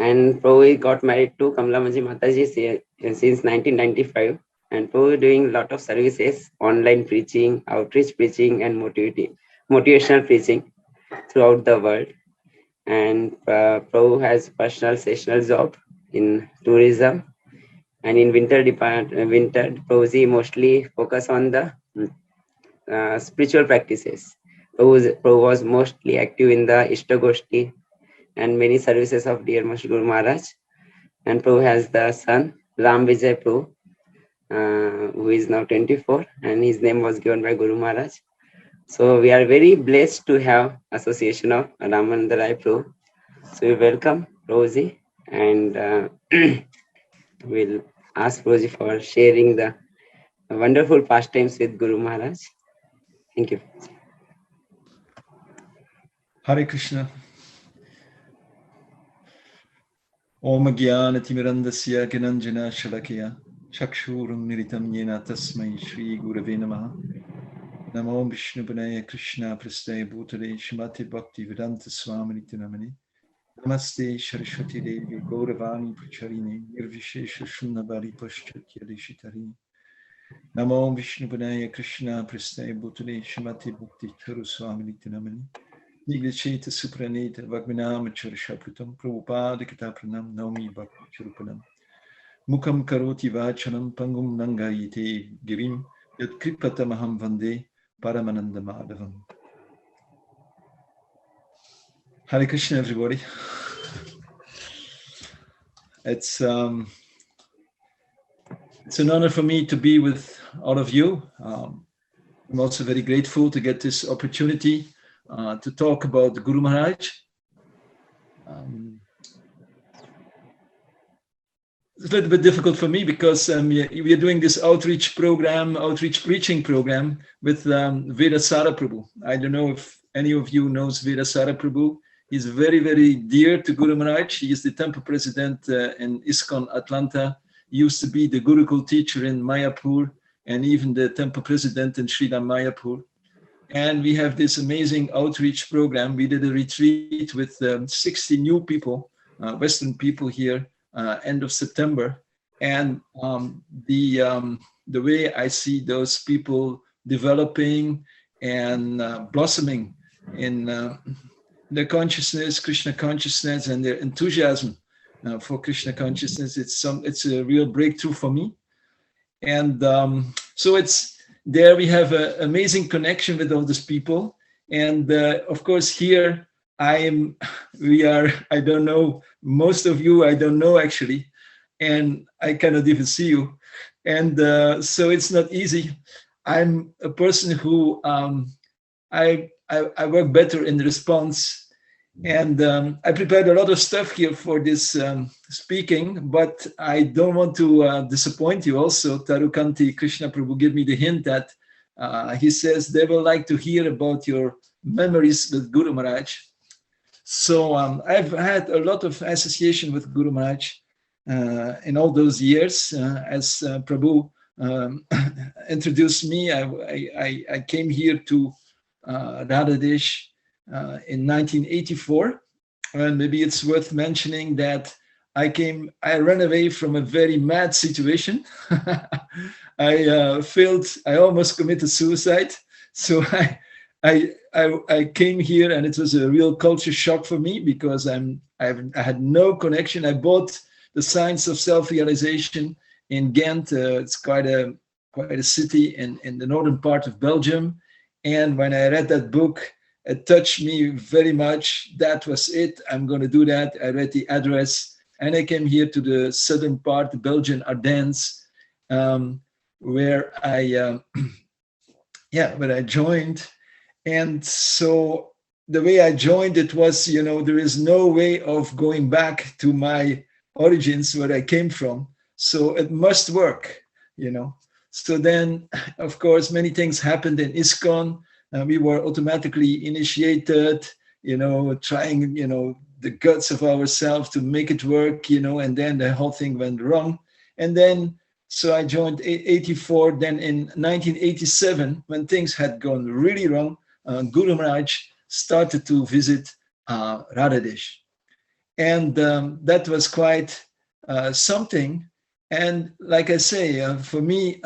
And Prabhu got married to Kamlamaji Mataji since 1995. And Prabhu doing a lot of services, online preaching, outreach preaching, and motivational preaching throughout the world. And Prabhu has personal sessional job in tourism, and in winter Prabhuji mostly focus on the spiritual practices. Prabhu was mostly active in the Ishtagoshti and many services of dear Master Guru Maharaj. And Prabhu has the son Ram Vijay Prabhu, who is now 24, and his name was given by Guru Maharaj. So we are very blessed to have association of Ramananda Rai Prabhu. So we welcome Prabhuji, and we'll ask Prabhuji for sharing the wonderful pastimes with Guru Maharaj. Thank you. Hare Krishna. Om Jnana Timirandasya Gnanjana Shalakya Chakshuram Militam Yena Tasmai Shri Gurave Namaha. Namo Vishnu Panaya Krishna Prastaya Bhutale Shrimati Bhakti Vedanta Swami Nityanamani. Namaste Saraswati Devi Gauravani Pracharini Nirvishesha Shunnabari Paschatya Deshitarini. Namo Vishnu Panaya Krishna Prastaya Bhutale Shrimati Bhakti Charu Swami Nityanamani. Niglacheta Supraneta Vagminama Charishaputam Prabhupada Kitapranam Naumi Bhakti Charupanam Mukam Karoti Vachanam Pangum Nangayite Girim Yat Kripatamaham Vande Paramananda Madhavam. Hare Krishna, everybody. It's an honor for me to be with all of you. I'm also very grateful to get this opportunity to talk about the Guru Maharaj. It's a little bit difficult for me because we are doing this outreach preaching program with Vedasara Prabhu. I don't know if any of you knows Vedasara Prabhu. He's very, very dear to Guru Maharaj. He is the temple president in ISKCON Atlanta. He used to be the Gurukul teacher in Mayapur and even the temple president in Srila Mayapur. And we have this amazing outreach program. We did a retreat with 60 new people, Western people here, end of September. And the way I see those people developing and blossoming in their consciousness, Krishna consciousness, and their enthusiasm for Krishna consciousness, it's a real breakthrough for me. And so it's there we have an amazing connection with all these people. And of course, here I don't know, most of you, I don't know actually, and I cannot even see you. And so it's not easy. I'm a person who, I work better in response. And I prepared a lot of stuff here for this speaking, but I don't want to disappoint you also. Tarukanti Krishna Prabhu gave me the hint that he says they will like to hear about your memories with Guru Maharaj. So I've had a lot of association with Guru Maharaj in all those years. As Prabhu introduced me, I came here to Radhadesh in 1984, and maybe it's worth mentioning that I ran away from a very mad situation. I almost committed suicide. So I came here, and it was a real culture shock for me because I had no connection. I bought the Science of Self-Realization in Ghent. It's quite a city in the northern part of Belgium. And when I read that book, it touched me very much. That was it. I'm going to do that. I read the address, and I came here to the southern part, the Belgian Ardennes, where I joined. And so the way I joined it was, there is no way of going back to my origins, where I came from. So it must work, So then, of course, many things happened in ISKCON. We were automatically initiated, trying, the guts of ourselves to make it work, and then the whole thing went wrong. And then, so I joined 84. Then in 1987, when things had gone really wrong, Guru Maharaj started to visit Radhadesh. And that was quite something. And like I say, for me,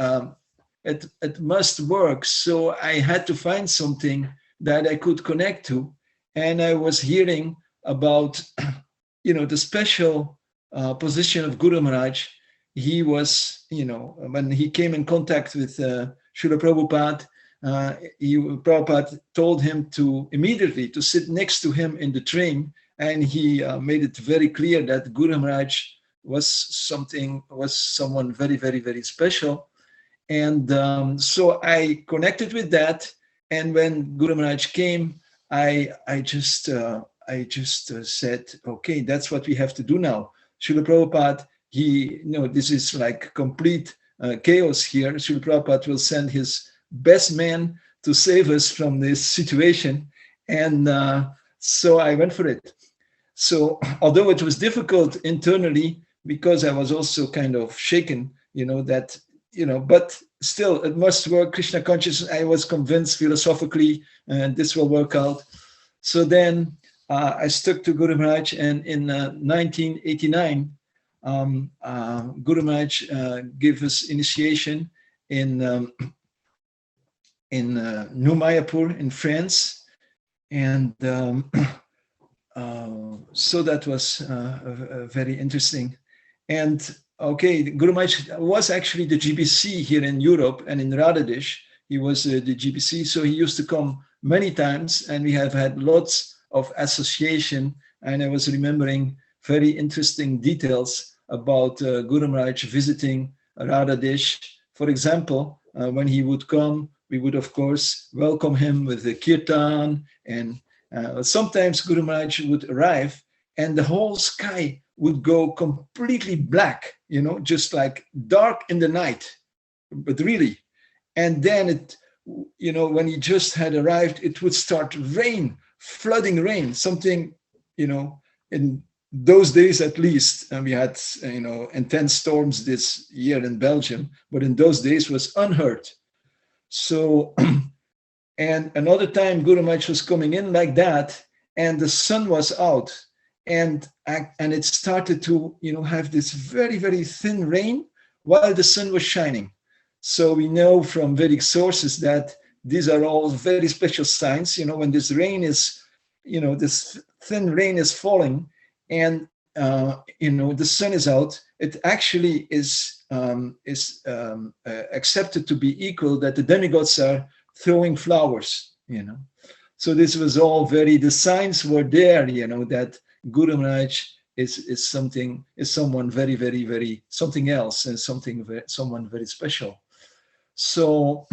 it must work. So I had to find something that I could connect to. And I was hearing about, the special position of Guru Maharaj. He was, when he came in contact with Srila Prabhupada, Prabhupada told him to immediately to sit next to him in the train, and he made it very clear that Guru Maharaj was someone very, very, very special. And so I connected with that. And when Guru Maharaj came, I just said, okay, that's what we have to do now. Srila Prabhupada, this is like complete chaos here. Srila Prabhupada will send his best man to save us from this situation. And so I went for it. So although it was difficult internally, because I was also kind of shaken, but still it must work. Krishna consciousness, I was convinced philosophically, and this will work out. So then I stuck to Guru Maharaj, and in 1989, Guru Maharaj gave us initiation in New Mayapur in France. And so that was very interesting. And okay, Guru Maharaj was actually the GBC here in Europe and in Radhadesh. He was the GBC, so he used to come many times, and we have had lots of association. And I was remembering very interesting details about Guru Maharaj visiting Radhadesh. For example, when he would come, we would of course welcome him with the kirtan, and sometimes Guru Maharaj would arrive and the whole sky would go completely black, just like dark in the night, but really. And then when he just had arrived, it would start flooding rain, something, in those days at least. And we had, intense storms this year in Belgium, but in those days was unheard. So, and another time Guru Maharaj was coming in like that, and the sun was out, and it started to have this very, very thin rain while the sun was shining. So we know from Vedic sources that these are all very special signs. When this rain is, this thin rain is falling, and the sun is out, it actually is accepted to be equal that the demigods are throwing flowers. So this was all the signs were there, that Guru Maharaj is someone very, very, very something else, and someone very special. So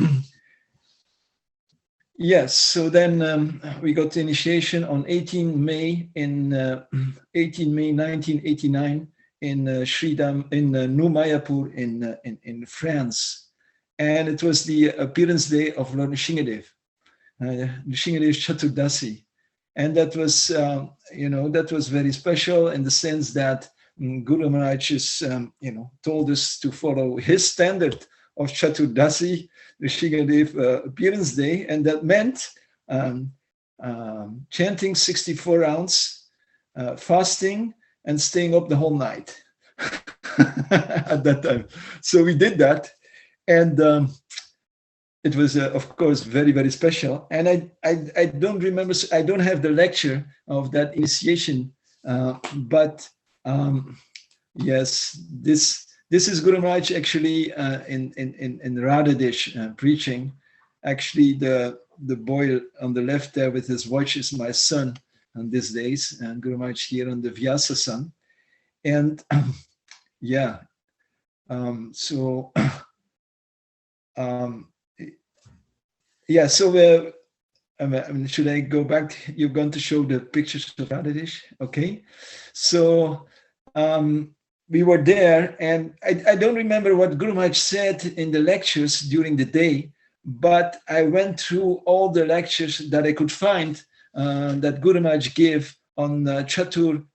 yes, so then we got the initiation on 18 May 1989 in Sridham, in New Mayapur in France. And it was the appearance day of Lord Nrsingadev, Nrsingadev's Chaturdasi. And that was, that was very special in the sense that Guru Maharaj just, told us to follow his standard of Chaturdasi, Nrsingadev appearance day. And that meant chanting 64 rounds, fasting, and staying up the whole night at that time. So we did that. And it was, of course, very, very special. And I don't remember, I don't have the lecture of that initiation, but yes, this is Guru Maharaj actually in Radhadesh preaching. Actually, the boy on the left there with his watch is my son on these days, and Guru Maharaj here on the Vyasa son. And yeah, so yeah, so should I go back? You're going to show the pictures of Radhadesh, okay? So we were there, and I don't remember what Guru Maharaj said in the lectures during the day, but I went through all the lectures that I could find that Guru Maharaj gave on Chaturdasi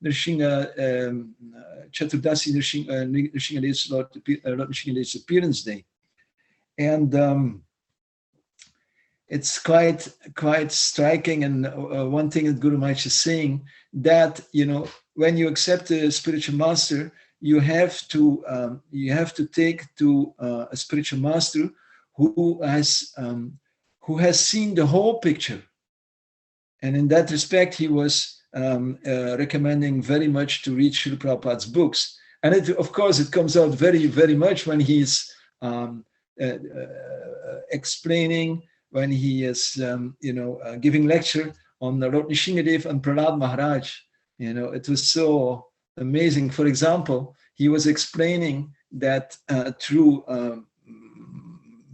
Nrsingadev's Lord Nrsingadev's appearance day. And it's quite striking. And one thing that Guru Maharaj is saying, that when you accept a spiritual master, you have to take to a spiritual master who has seen the whole picture. And in that respect, he was recommending very much to read Srila Prabhupada's books. And of course, it comes out very, very much when he's explaining, when he is, giving lecture on Lord Nrsingadev and Prahlad Maharaj. It was so amazing. For example, he was explaining that through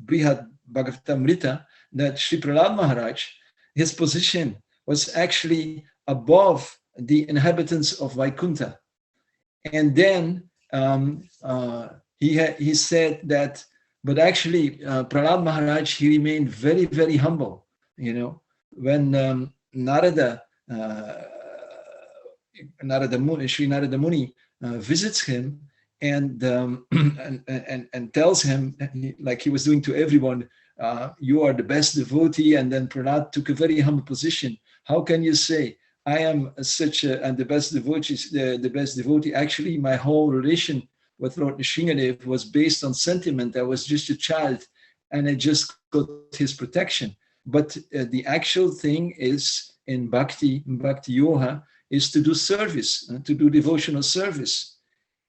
Brihad Bhagavatamrita, that Sri Prahlad Maharaj, his position was actually above the inhabitants of Vaikuntha. And then he said that, but actually Prahlad Maharaj, he remained very, very humble. When Narada Muni, Sri Narada Muni visits him and tells him, like he was doing to everyone, you are the best devotee. And then Prahlad took a very humble position. How can you say I am and the best devotee? Actually, my whole relation with Lord Nrsingadev was based on sentiment. I was just a child, and I just got his protection. But the actual thing is in Bhakti Yoga is to do service, to do devotional service.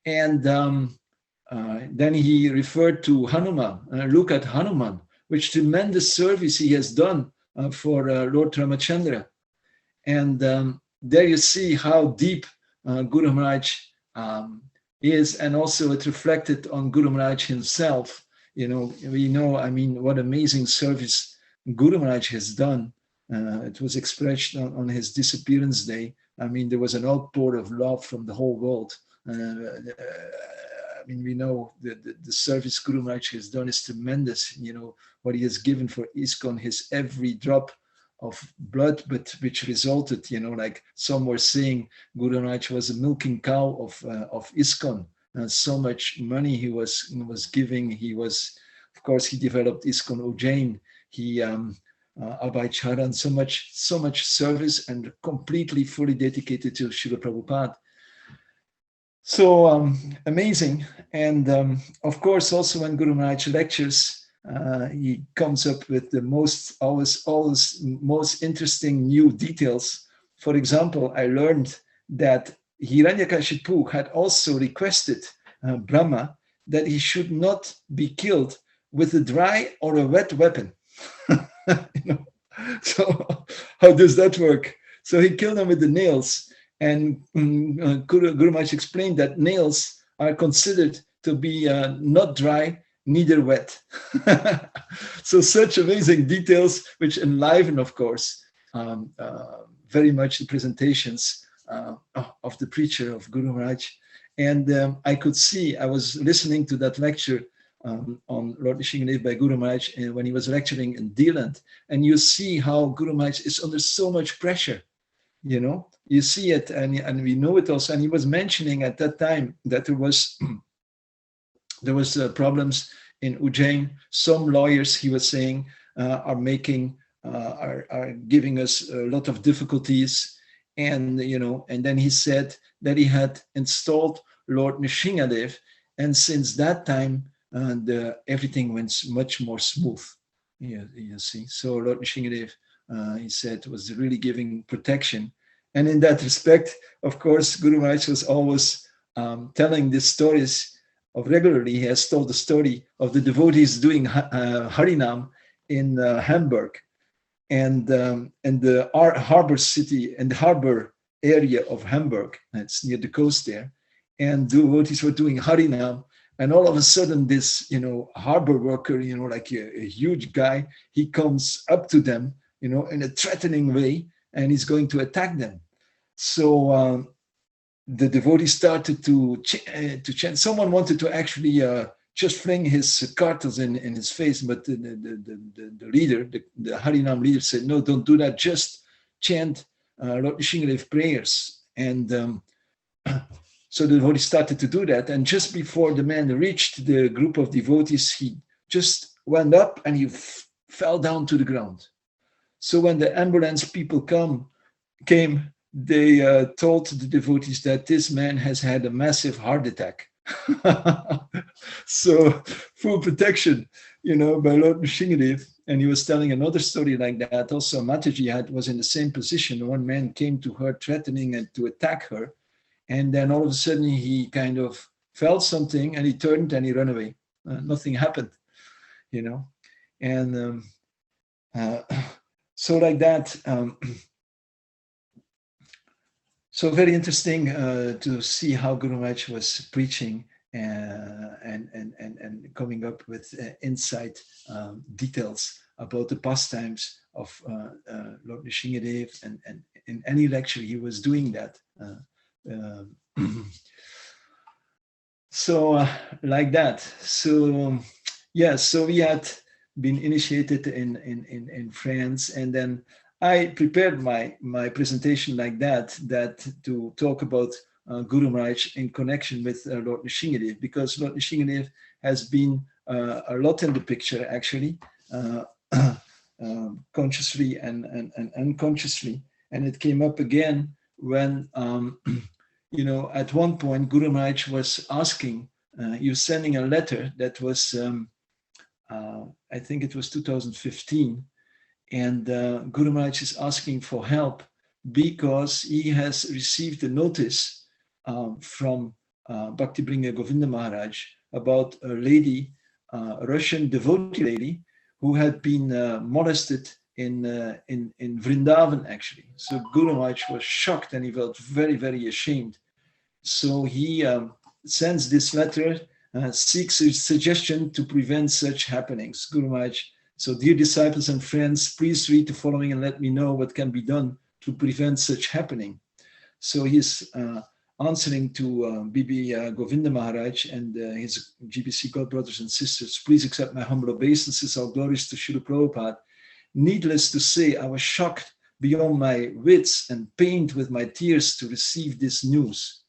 And then he referred to Hanuman. Look at Hanuman, which tremendous service he has done for Lord Ramachandra. And there you see how deep Guru Maharaj is, and also it reflected on Guru Maharaj himself. We know, what amazing service Guru Maharaj has done. It was expressed on his disappearance day. There was an outpour of love from the whole world. We know the service Guru Maharaj has done is tremendous. What he has given for ISKCON, his every drop of blood, but which resulted, like some were saying, Guru Maharaj was a milking cow of ISKCON. So much money he was giving. He was, of course, he developed ISKCON Ujjain. He Abhay Charan, so much service, and completely fully dedicated to Srila Prabhupada. So amazing. And of course, also when Guru Maharaj lectures, he comes up with the most interesting new details. For example, I learned that Hiranyakashipu had also requested Brahma that he should not be killed with a dry or a wet weapon. So how does that work? So he killed him with the nails. And Guru Maharaj explained that nails are considered to be not dry, neither wet. So such amazing details, which enliven, of course, very much the presentations of the preacher of Guru Maharaj. And I was listening to that lecture on Lord Nrsingadev by Guru Maharaj when he was lecturing in Deland. And you see how Guru Maharaj is under so much pressure. You see it, and we know it also. And he was mentioning at that time that there was problems in Ujjain. Some lawyers, he was saying, are giving us a lot of difficulties. And and then he said that he had installed Lord Nrsingadev, and since that time, everything went much more smooth. You see, so Lord Nrsingadev, he said, was really giving protection. And in that respect, of course, Guru Maharaj was always telling these stories regularly. He has told the story of the devotees doing Harinam in Hamburg, and the harbor city and the harbor area of Hamburg. It's near the coast there. And devotees were doing Harinam. And all of a sudden, this, harbor worker, like a huge guy, he comes up to them, in a threatening way, and he's going to attack them. So the devotees started to chant. Someone wanted to actually just fling his cartels in his face, but the leader, the Harinam leader, said, "No, don't do that. Just chant Lord Nrsingadev prayers." And so the devotees started to do that. And just before the man reached the group of devotees, he just went up and he fell down to the ground. So when the ambulance people came, they told the devotees that this man has had a massive heart attack. So full protection, by Lord Nrsingadev. And he was telling another story like that. Also, Mataji was in the same position. One man came to her threatening and to attack her. And then all of a sudden he kind of felt something and he turned and he ran away. Nothing happened, And so like that. So very interesting to see how Guru Maharaj was preaching and coming up with insight details about the pastimes of Lord Nrsingadev, and in any lecture he was doing that. So like that. So so we had been initiated in France, and then I prepared my presentation like that to talk about Guru Maharaj in connection with Lord Nrsingadev, because Lord Nrsingadev has been a lot in the picture, actually, consciously and unconsciously. And it came up again when, at one point, Guru Maharaj was asking, he was sending a letter that was, I think it was 2015, and Guru Maharaj is asking for help because he has received a notice from Bhakti Govinda Maharaj about a lady, a Russian devotee lady, who had been molested in Vrindavan, actually. So Guru Maharaj was shocked and he felt very, very ashamed. So he sends this letter, seeks a suggestion to prevent such happenings. Guru Maharaj, so dear disciples and friends, please read the following and let me know what can be done to prevent such happening. So he's answering to Bibi Govinda Maharaj and his GBC God brothers and sisters. Please accept my humble obeisances. All glories to Srila Prabhupada. Needless to say, I was shocked beyond my wits and pained with my tears to receive this news.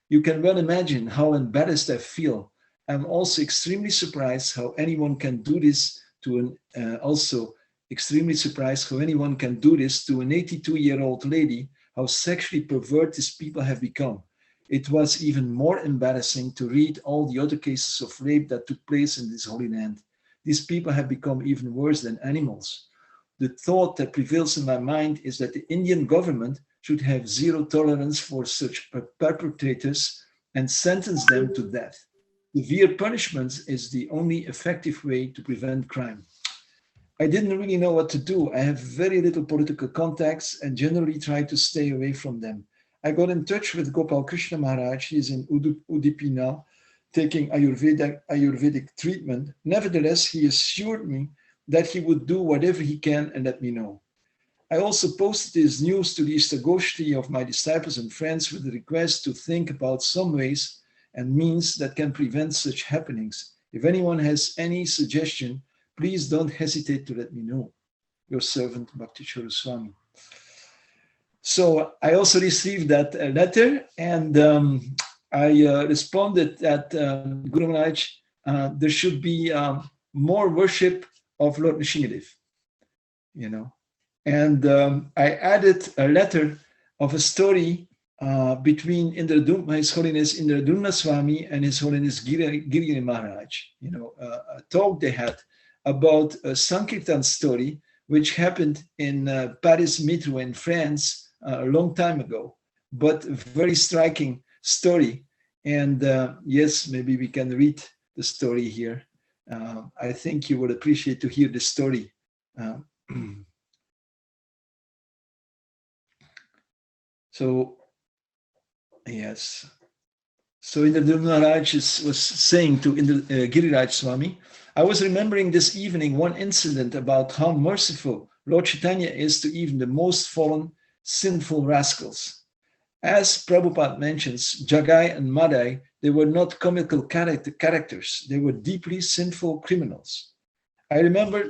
You can well imagine how embarrassed I feel. I'm also extremely surprised how anyone can do this to an 82-year-old lady, how sexually perverted these people have become. It was even more embarrassing to read all the other cases of rape that took place in this holy land. These people have become even worse than animals. The thought that prevails in my mind is that the Indian government should have zero tolerance for such perpetrators and sentence them to death. Severe punishments is the only effective way to prevent crime. I didn't really know what to do. I have very little political contacts and generally try to stay away from them. I got in touch with Gopal Krishna Maharaj. He is in Udupi now, taking Ayurvedic treatment. Nevertheless, he assured me that he would do whatever he can and let me know. I also posted this news to the Istagoshti of my disciples and friends with the request to think about some ways and means that can prevent such happenings. If anyone has any suggestion, please don't hesitate to let me know. Your servant, Bhakti Charu Swami. So I also received that letter, and I responded that Guru Maharaj, there should be more worship of Lord Nrsingadev, And I added a letter of a story between His Holiness Indradumna Swami and His Holiness Girigiri Maharaj, a talk they had about a Sankirtan story which happened in Paris Metro in France a long time ago, but a very striking story. And yes, maybe we can read the story here. I think you would appreciate to hear the story. So, yes. So Indradumna Maharaj was saying to Giriraj Swami, I was remembering this evening one incident about how merciful Lord Chaitanya is to even the most fallen, sinful rascals. As Prabhupada mentions, Jagai and Madai, they were not comical characters. They were deeply sinful criminals. I remember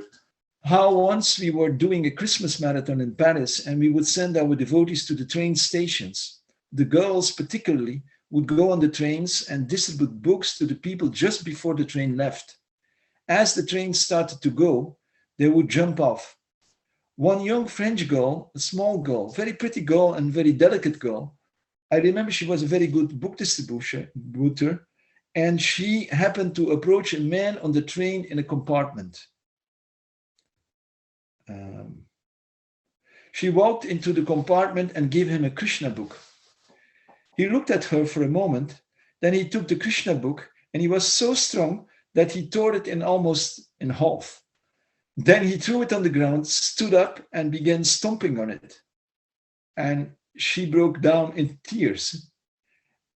how once we were doing a Christmas marathon in Paris and we would send our devotees to the train stations. The girls particularly would go on the trains and distribute books to the people just before the train left. As the train started to go, they would jump off. One young French girl, a small girl, very pretty girl and very delicate girl. I remember she was a very good book distributor, and she happened to approach a man on the train in a compartment. She walked into the compartment and gave him a Krishna book. He looked at her for a moment, then he took the Krishna book, and he was so strong that he tore it almost in half. Then he threw it on the ground, stood up, and began stomping on it. And she broke down in tears.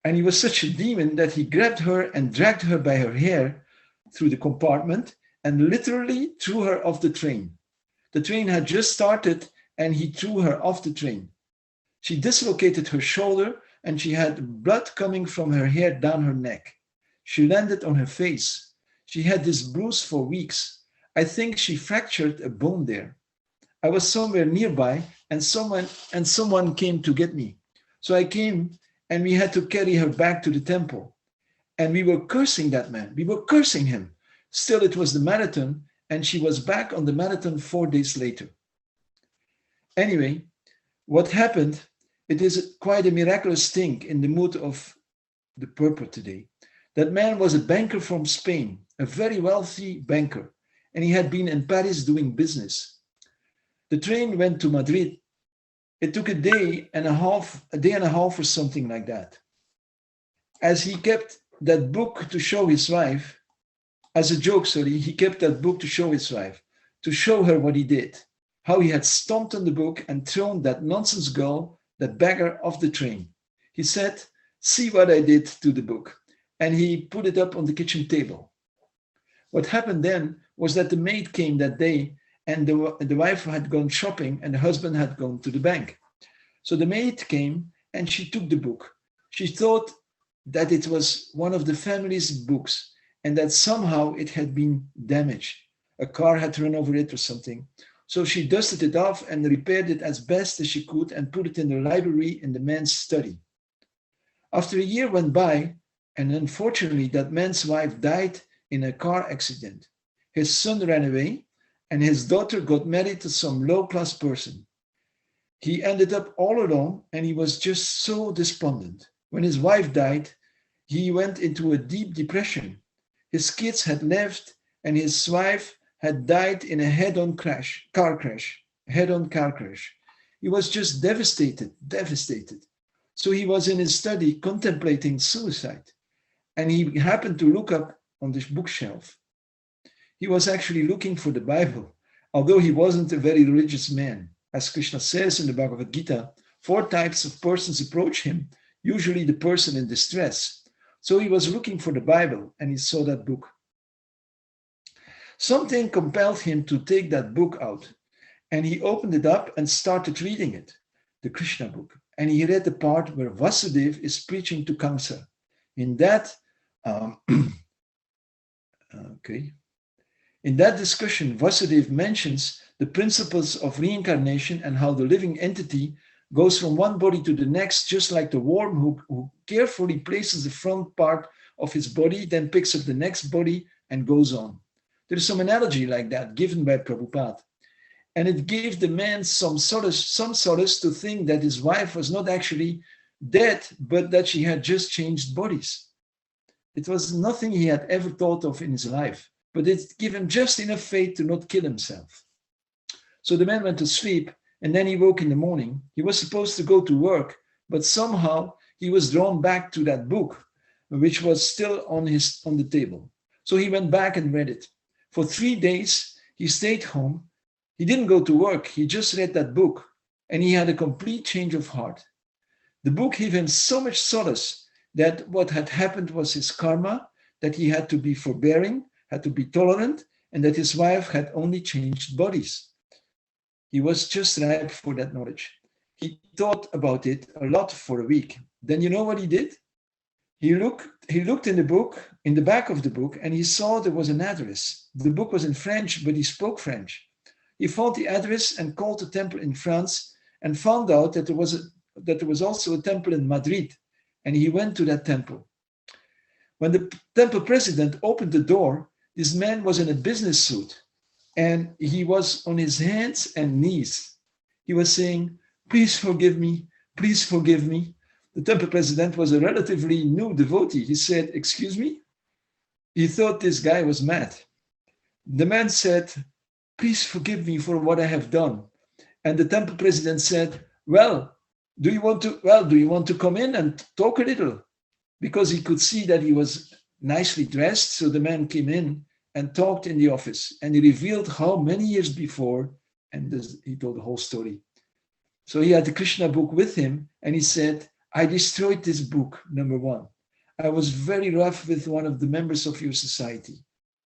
And he was such a demon that he grabbed her and dragged her by her hair through the compartment and literally threw her off the train. The train had just started and he threw her off the train. She dislocated her shoulder and she had blood coming from her hair down her neck. She landed on her face. She had this bruise for weeks. I think she fractured a bone there. I was somewhere nearby and someone came to get me. So I came and we had to carry her back to the temple. And we were cursing that man. We were cursing him. Still, it was the marathon and she was back on the marathon 4 days later. Anyway, what happened, it is quite a miraculous thing in the mood of the purport today. That man was a banker from Spain, a very wealthy banker, and he had been in Paris doing business. The train went to Madrid. It took a day and a half or something like that. As he kept that book to show his wife, as a joke, he kept that book to show his wife, to show her what he did, how he had stomped on the book and thrown that nonsense girl, that beggar, off the train. He said, "See what I did to the book." And he put it up on the kitchen table. What happened then was that the maid came that day and the wife had gone shopping and the husband had gone to the bank. So the maid came and she took the book. She thought that it was one of the family's books and that somehow it had been damaged. A car had run over it or something. So she dusted it off and repaired it as best as she could and put it in the library in the man's study. After a year went by, and unfortunately that man's wife died in a car accident. His son ran away and his daughter got married to some low-class person. He ended up all alone and he was just so despondent. When his wife died, he went into a deep depression. His kids had left and his wife had died in a head-on car crash. He was just devastated. So he was in his study contemplating suicide. And he happened to look up on this bookshelf. He was actually looking for the Bible, although he wasn't a very religious man. As Krishna says in the Bhagavad Gita, 4 types of persons approach him, usually the person in distress. So he was looking for the Bible and he saw that book. Something compelled him to take that book out and he opened it up and started reading it, the Krishna book. And he read the part where Vasudeva is preaching to Kamsa. In that In that discussion, Vasudeva mentions the principles of reincarnation and how the living entity goes from one body to the next, just like the worm who carefully places the front part of his body, then picks up the next body and goes on. There is some analogy like that given by Prabhupada. And it gave the man some solace to think that his wife was not actually dead, but that she had just changed bodies. It was nothing he had ever thought of in his life, but it gave him just enough faith to not kill himself. So the man went to sleep, and then he woke in the morning. He was supposed to go to work, but somehow he was drawn back to that book, which was still on the table. So he went back and read it. For 3 days, he stayed home. He didn't go to work. He just read that book, and he had a complete change of heart. The book gave him so much solace that what had happened was his karma, that he had to be forbearing, had to be tolerant, and that his wife had only changed bodies. He was just ripe for that knowledge. He thought about it a lot for a week. Then you know what he did? He looked in the book, in the back of the book, and he saw there was an address. The book was in French, but he spoke French. He found the address and called the temple in France and found out that there was also a temple in Madrid, and he went to that temple. When the temple president opened the door, this man was in a business suit, and he was on his hands and knees. He was saying, please forgive me, please forgive me. The temple president was a relatively new devotee. He said, excuse me? He thought this guy was mad. The man said, please forgive me for what I have done. And the temple president said, do you want to come in and talk a little? Because he could see that he was nicely dressed. So the man came in and talked in the office, and he revealed how many years before, and he told the whole story. So he had the Krishna book with him, and he said, I destroyed this book, number one. I was very rough with one of the members of your society.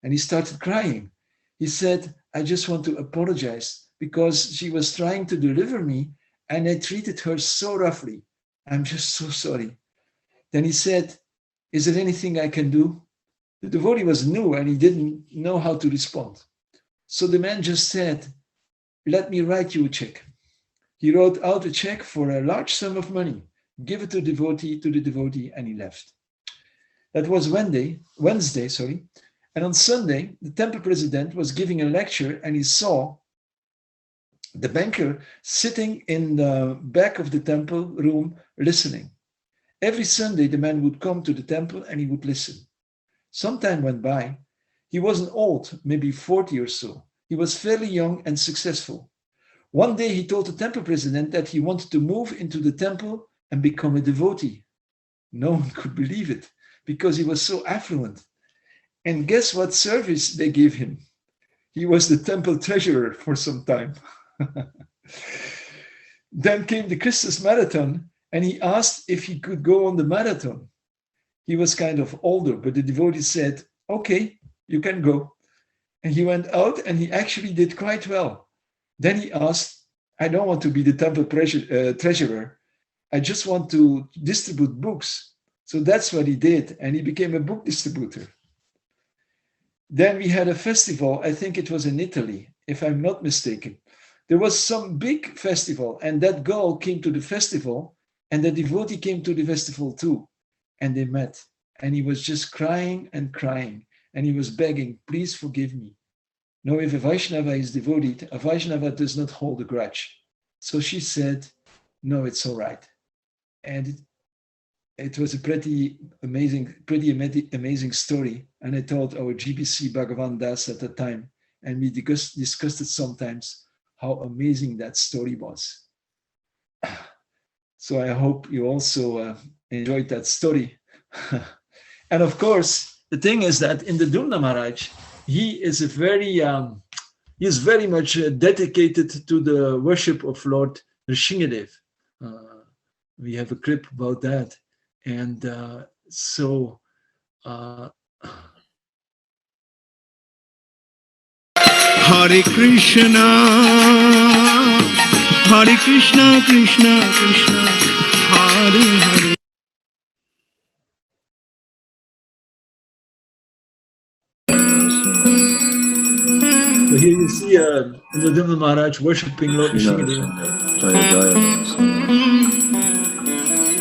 And he started crying. He said, I just want to apologize because she was trying to deliver me and I treated her so roughly. I'm just so sorry. Then he said, is there anything I can do? The devotee was new and he didn't know how to respond. So the man just said, let me write you a check. He wrote out a check for a large sum of money, give it to the devotee, and he left. That was Wednesday. And on Sunday, the temple president was giving a lecture and he saw the banker sitting in the back of the temple room listening. Every Sunday, the man would come to the temple and he would listen. Some time went by. He wasn't old, maybe 40 or so. He was fairly young and successful. One day, he told the temple president that he wanted to move into the temple and become a devotee. No one could believe it because he was so affluent. And guess what service they gave him? He was the temple treasurer for some time. Then came the Christmas marathon, and he asked if he could go on the marathon. He was kind of older, but the devotee said, okay, you can go. And he went out and he actually did quite well. Then he asked, I don't want to be the temple treasurer. I just want to distribute books. So that's what he did. And he became a book distributor. Then we had a festival. I think it was in Italy, if I'm not mistaken. There was some big festival, and that girl came to the festival, and the devotee came to the festival too. And they met. And he was just crying and crying. And he was begging, please forgive me. Now, if a Vaishnava is devoted, a Vaishnava does not hold a grudge. So she said, no, it's all right. And it was a pretty amazing story. And I told our GBC Bhagavan Das at the time, and we discussed it sometimes, how amazing that story was. So I hope you also enjoyed that story. And of course, the thing is that in the Dumna Maharaj, he is very much dedicated to the worship of Lord Nrsingadev. We have a clip about that. And Hare Krishna, Krishna Krishna, Hare Hare. So here you see Nradimna Maharaj worshipping Lord Nrsingadev. Jaya Jaya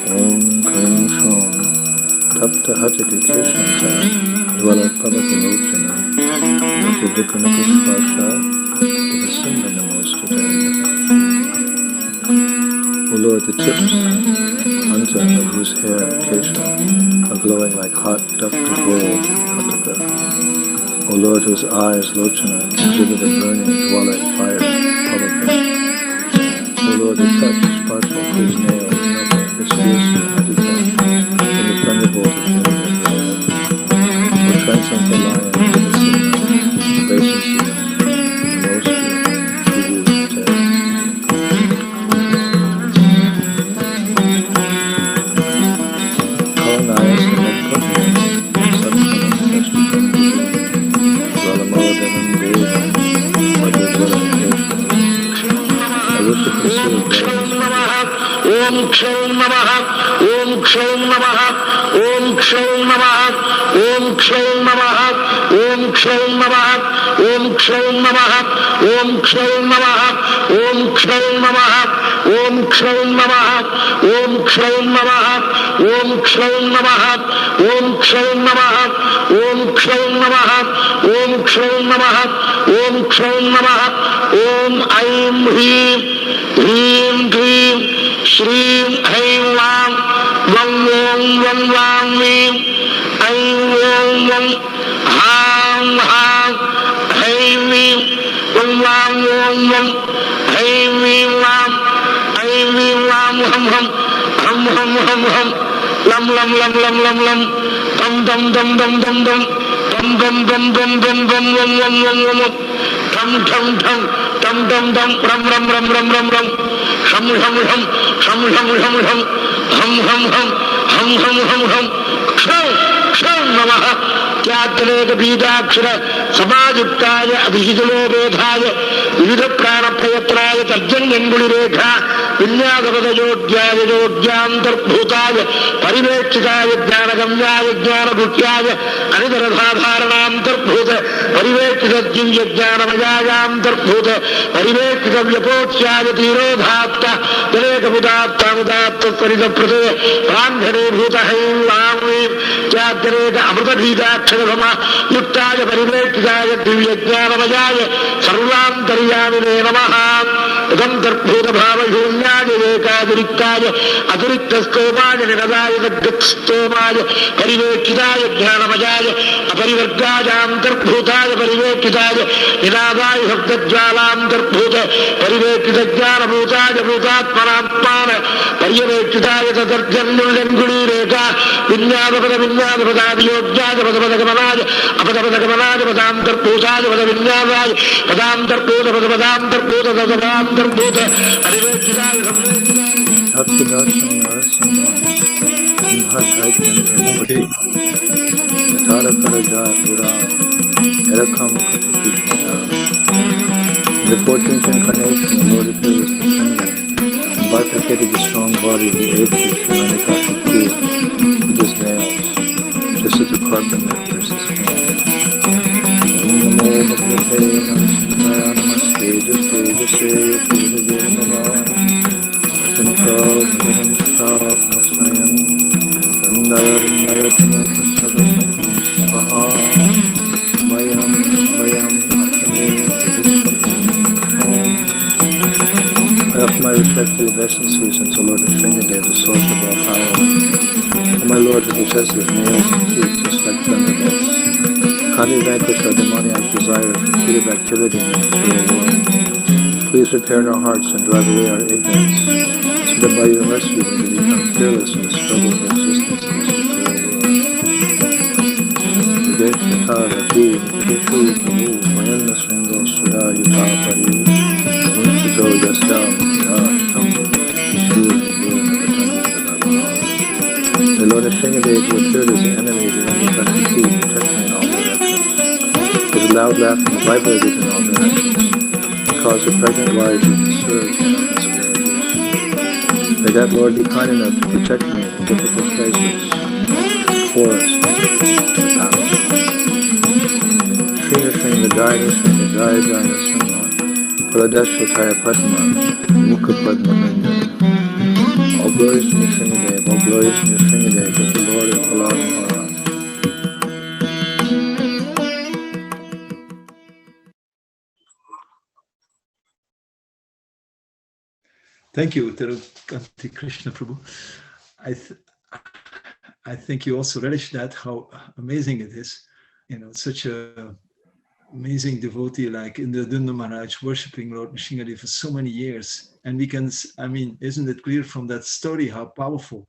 Om Krim Shom Tapta Hatake Krishna Dwala Pavakalochana Nakudukanakashvasha Devasimba Namostata. O Lord, the tips anta of whose hair and kesha are glowing like hot ducted gold Hataka. O Lord, whose eyes, Lochana, exhibit a burning dwala fire Pavaka. O Lord, the touch sparks like whose nails melt this fierce Adhika in the thunderbolt of heaven. O transcendental lion, Devasimha, obeisances, the most true terror. Colonize the Mokapman, Satchanam Sashtitam, Dwalamodanam Devam, Madhudwalam Kesha. I worship the soul of Om Kshaum Namaha, Om Kshaum Namaha, Om Kshaum Namaha, Om Kshaum Namaha, Om Kshaum Namaha, Om Kshaum Namaha, Om Kshaum Namaha, Om Kshaum Namaha, Om Kshaum Namaha, Om Kshaum Namaha, Om Kshaum Namaha, Om Kshaum Namaha, Om Kshaum Namaha, Om Kshaum Namaha, Om क्षौं नमः ॐ ऐं ह्रीं ह्रीं क्लीं श्रीं ऐं वां वं वों वं वां वीं ऐं वों वं हां हां ऐं वीं वं वां वों वं ऐं वीं वां ऐं वीं वां हं हं हं हं हं हं लं लं लं लं लं लं दं दं दं दं दं दं दं दं दं दं दं दं वं वं वं वं वं ठं ठं ठं टं टं टं रं रं रं रं रं रं शं शं शं शं शं शं शं हं हं हं हं हं हं हं क्षं क्षं नमः त्याग्रेक बीजाक्षर समायुक्ताय अभिहितलोपेधाय विविध प्राणप्रयत्नाय तर्जन्यङ्गुलिरेखा विन्यासपदयोग्याय योग्यान्तर्भूताय परिवेक्षिताय ज्ञानगम्याय ज्ञानभुक्याय अनितरसाधारणान्तर्भूत परिवेक्षितज्ञानमयायान्तर्भूत परिवेक्षितव्यपोच्याय तीरोधात्त जनेकमुदात्तामुदात्तस्वरितप्रदे ब्राह्मणीभूत हैं वां त्याग्रेक अमृतबीजाक्षरसमा युक्ताय परिवेक्षिताय दिव्यज्ञानमयाय सर्वान्तर्यामिने नमः तदन्तर्भूतभावशून्याय एकातिरिक्ताय अतिरिक्तस्तोमाय निरदाय तद्गतस्तोमाय परिवेक्षिताय ज्ञानमयाय अपरिवर्गायान्तर्भूताय परिवेक्षिताय निनादाय शब्दज्वालान्तर्भूत परिवेक्षितज्ञानभूताय भूतात्मनात्मान पर्यवेक्षिताय तदर्जन्मुल्लङ्गुलीरेखा विन्यासपदादियोग्याय पदपदगमनाय अपदपदगमनाय पदान्तर्भूताय पदविन्यासाय पदान्तर्भूत पदपदान्तर्भूत तदपदान्तर्भूत परिवेक्षिताय Bhakti-darshan Narasimha Bhadvaityan Tarakaraja Puram Erakam Katakishmata. In the 14th incarnation, the Lord appeared as Descendant and bifurcated the strong body of the ape-fish Hiranyakshipu with his nails, just as a carpenter pierces his nails. Namo Bhagavate Narasimhaya Namaste Jaste Jaste Purvave Namaha I offer my respectful obeisances unto Lord Sringadev, the source of all power, and my Lord who possesses nails and teeth just like thunderbolts. Kindly vanquish our demoniac desire for creative activity in the material world. Please repair our hearts and drive away our ignorance, so that by your mercy we may become fearless in the struggle for existence in this material world. Videshakara Dev Vishu Prabhu Mayanna Sringo Sura Yuta Pari Munchito Yasyam Yashtam Vishu The Lord Sringadev, who appeared as an enemy of the Hiranyakshipu, protect me in all directions. With a loud laughter vibrated in all directions. Cause the pregnant wives of the surge and of miscarriages. May that Lord be kind enough to protect me in difficult places, forests, and battles. Srila Sringa Jaya Sringa Jaya Jaya Sringa Paladeshvataya Padma Mukha Padma Nandana. All glories to Sringadev, all glories to Sringadev, with the Lord of Palad Maharaj. Thank you, Tarukanti Krishna Prabhu. I think you also relish that, how amazing it is. You know, such a amazing devotee like Indradunna Maharaj worshipping Lord Nrsimhadev for so many years. And we can, I mean, isn't it clear from that story how powerful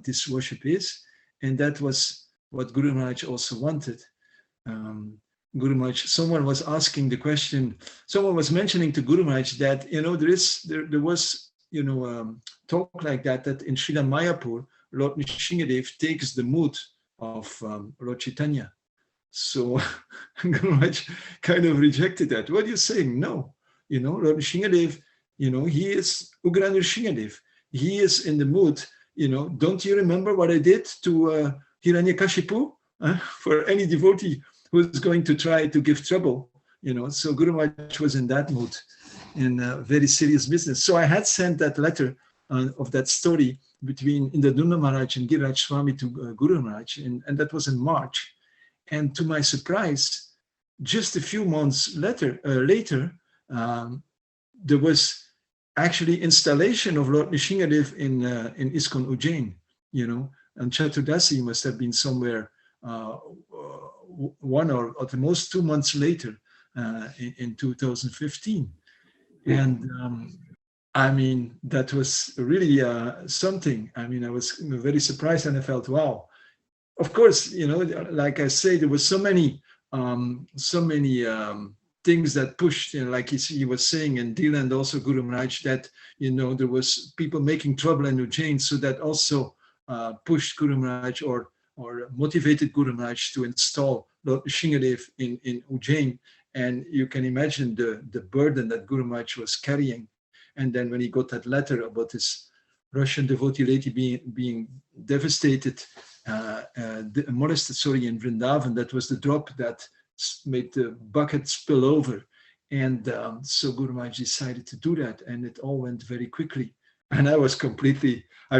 this worship is? And that was what Guru Maharaj also wanted. Guru Maharaj, someone was asking the question, someone was mentioning to Guru Maharaj that, you know, there was, you know, talk like that in Srila Mayapur, Lord Nrsimhadev takes the mood of Lord Chaitanya. So Guru Maharaj kind of rejected that. What are you saying? No, you know, Lord Nrsimhadev, you know, he is Ugra Nrsimhadev. He is in the mood, you know, don't you remember what I did to Hiranyakashipu? For any devotee who is going to try to give trouble, you know. So Guru Maharaj was in that mood, in very serious business. So I had sent that letter of that story between Indradunna Maharaj and Giriraj Swami to Guru Maharaj, and that was in March. And to my surprise, just a few months later, there was actually installation of Lord Nrsingadev in ISKCON Ujjain, and Chaturdasi must have been somewhere 1 or at the most 2 months later, in 2015. And I mean, that was really something. I mean, I was very surprised, and I felt, wow. Of course, like I say, there was so many things that pushed, like he was saying, and Dila and also Guru Maharaj, that there was people making trouble in Ujjain, so that also pushed Guru Maharaj or motivated Guru Maharaj to install Lord Nrsingadev in Ujjain. And you can imagine the burden that Guru Maharaj was carrying. And then when he got that letter about this Russian devotee lady being devastated, molested, in Vrindavan, that was the drop that made the bucket spill over. And so Guru Maharaj decided to do that, and it all went very quickly. And I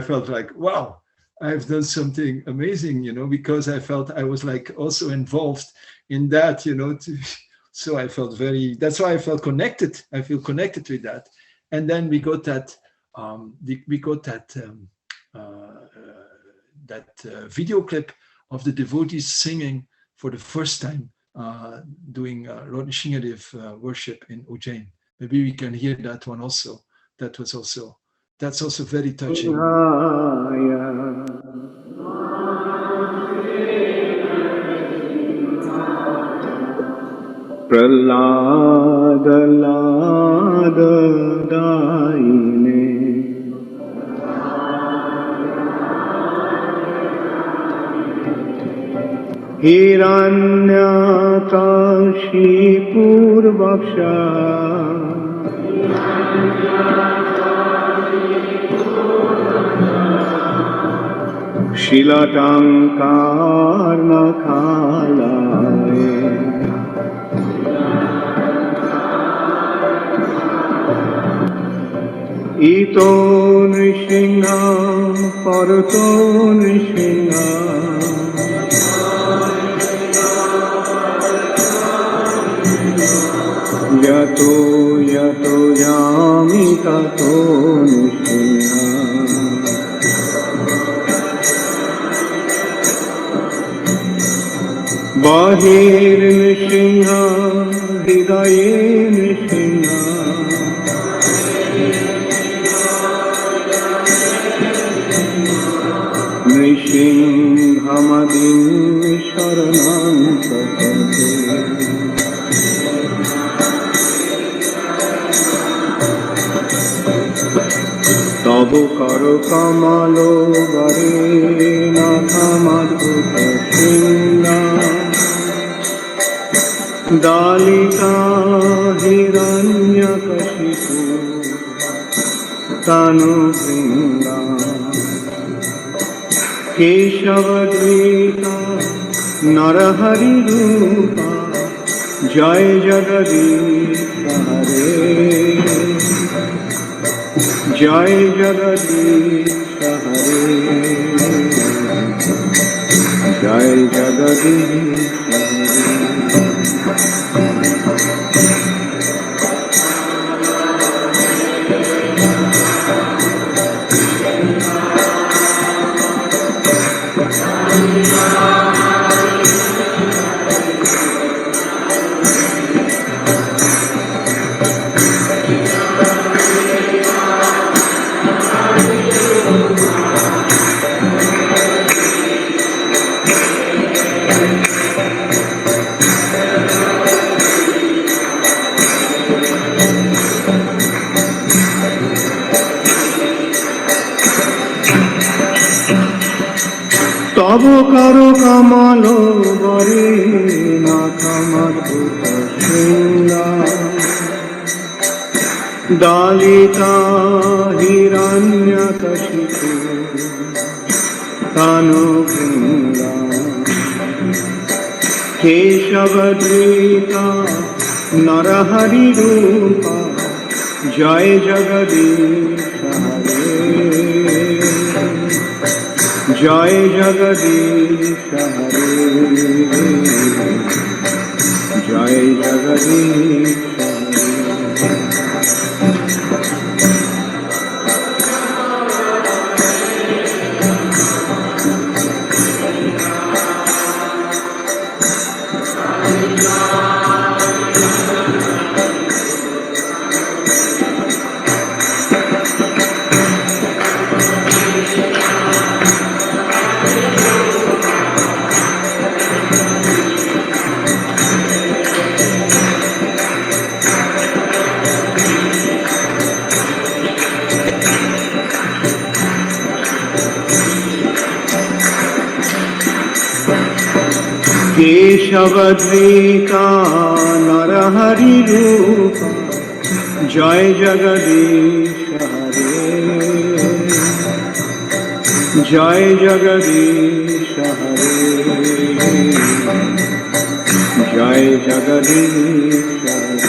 felt like, wow, I've done something amazing, because I felt I was like also involved in that, so I felt that's why I felt connected. I feel connected with that. And then we got that video clip of the devotees singing for the first time, doing Lord Nrsingadev worship in Ujjain. Maybe we can hear that one also. That's also very touching. Pralada lada daine Hiranyakashi purvaksha Shilatankar nakhalaye Ito Nrsinga Parato Nrsinga Yato yato yami tato Nrsinga Bahir Nrsinga Hidaye Nrsinga Nrsingamadin Sharanam Prapate Tabu karo kamalo bare nathamadhuta shinga Dalita hiranyakashipu tanu vringa Keshavadrita Narahari Rupa Jai Jagadisha Hare Jai Jagadisha Hare Jai Jagadisha Hare Tabu karo kamalo bare nathamadhuta shinga Dalita hiranyakashipu tanu vringa Keshavadrita Narahari Rupa Jai Jagadisha Hare Jai Jagadisha Hare Jai Keshavadrika Narahari Rupa Jai Jagadish Hare Jai Jagadish Hare Jai Jagadish Hare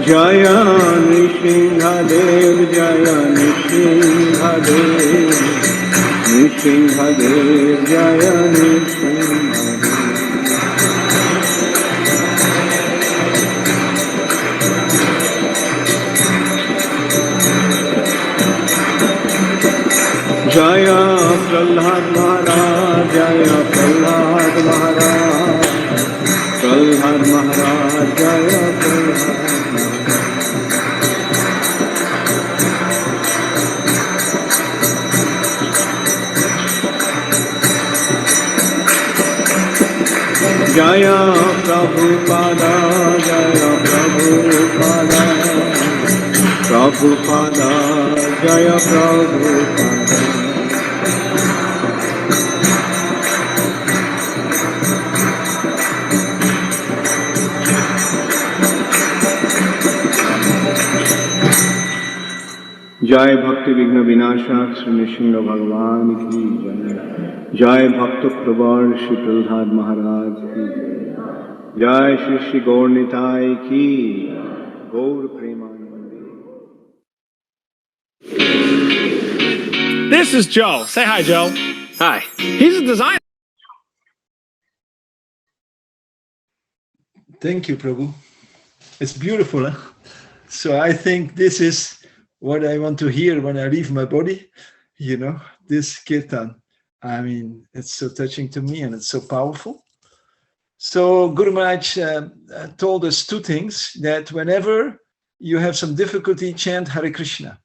Jaya Nishingadev, Jaya Nishingadev, Nishingadev, Jaya Nishingadev. Jaya Prahlad Maharaj, Jaya Prahlad Maharaj, Prahlad Maharaj, Jaya Prahlad. Jaya Prabhupada, Jaya Prabhupada, Prabhupada, Jaya Prabhupada. Jai Bhakti Vigna Vinashak Sri Nrsimha Bhagavan ki Jai. Jai Bhakta Prabhu Shri Prabhupada Maharaj ki Jai. Jai Shri Shri Gaur Nitai ki Gaur Premanande. This is Joe. Say hi, Joe. Hi. He's a designer. Thank you, Prabhu. It's beautiful. Huh? So I think this is what I want to hear when I leave my body. You know, this kirtan. I mean, it's so touching to me and it's so powerful. So Guru Maharaj told us two things, that whenever you have some difficulty, chant Hare Krishna.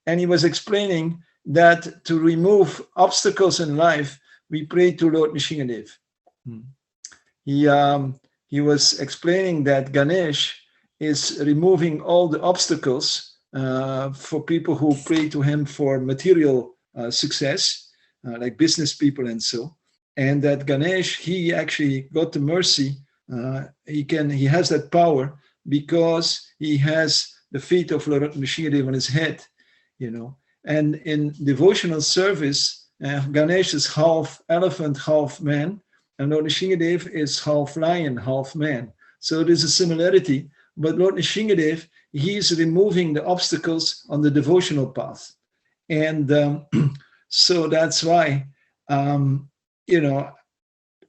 And he was explaining that to remove obstacles in life, we pray to Lord Nrsimhadev. He was explaining that Ganesh is removing all the obstacles for people who pray to him for material success, like business people and so. And that Ganesh, he actually got the mercy. He has that power because he has the feet of Lord Nrsimhadev on his head, you know. And in devotional service, Ganesh is half elephant, half man, and Lord Nrsimhadev is half lion, half man. So there's a similarity. But Lord Nrsimhadev, he is removing the obstacles on the devotional path. And so that's why, you know,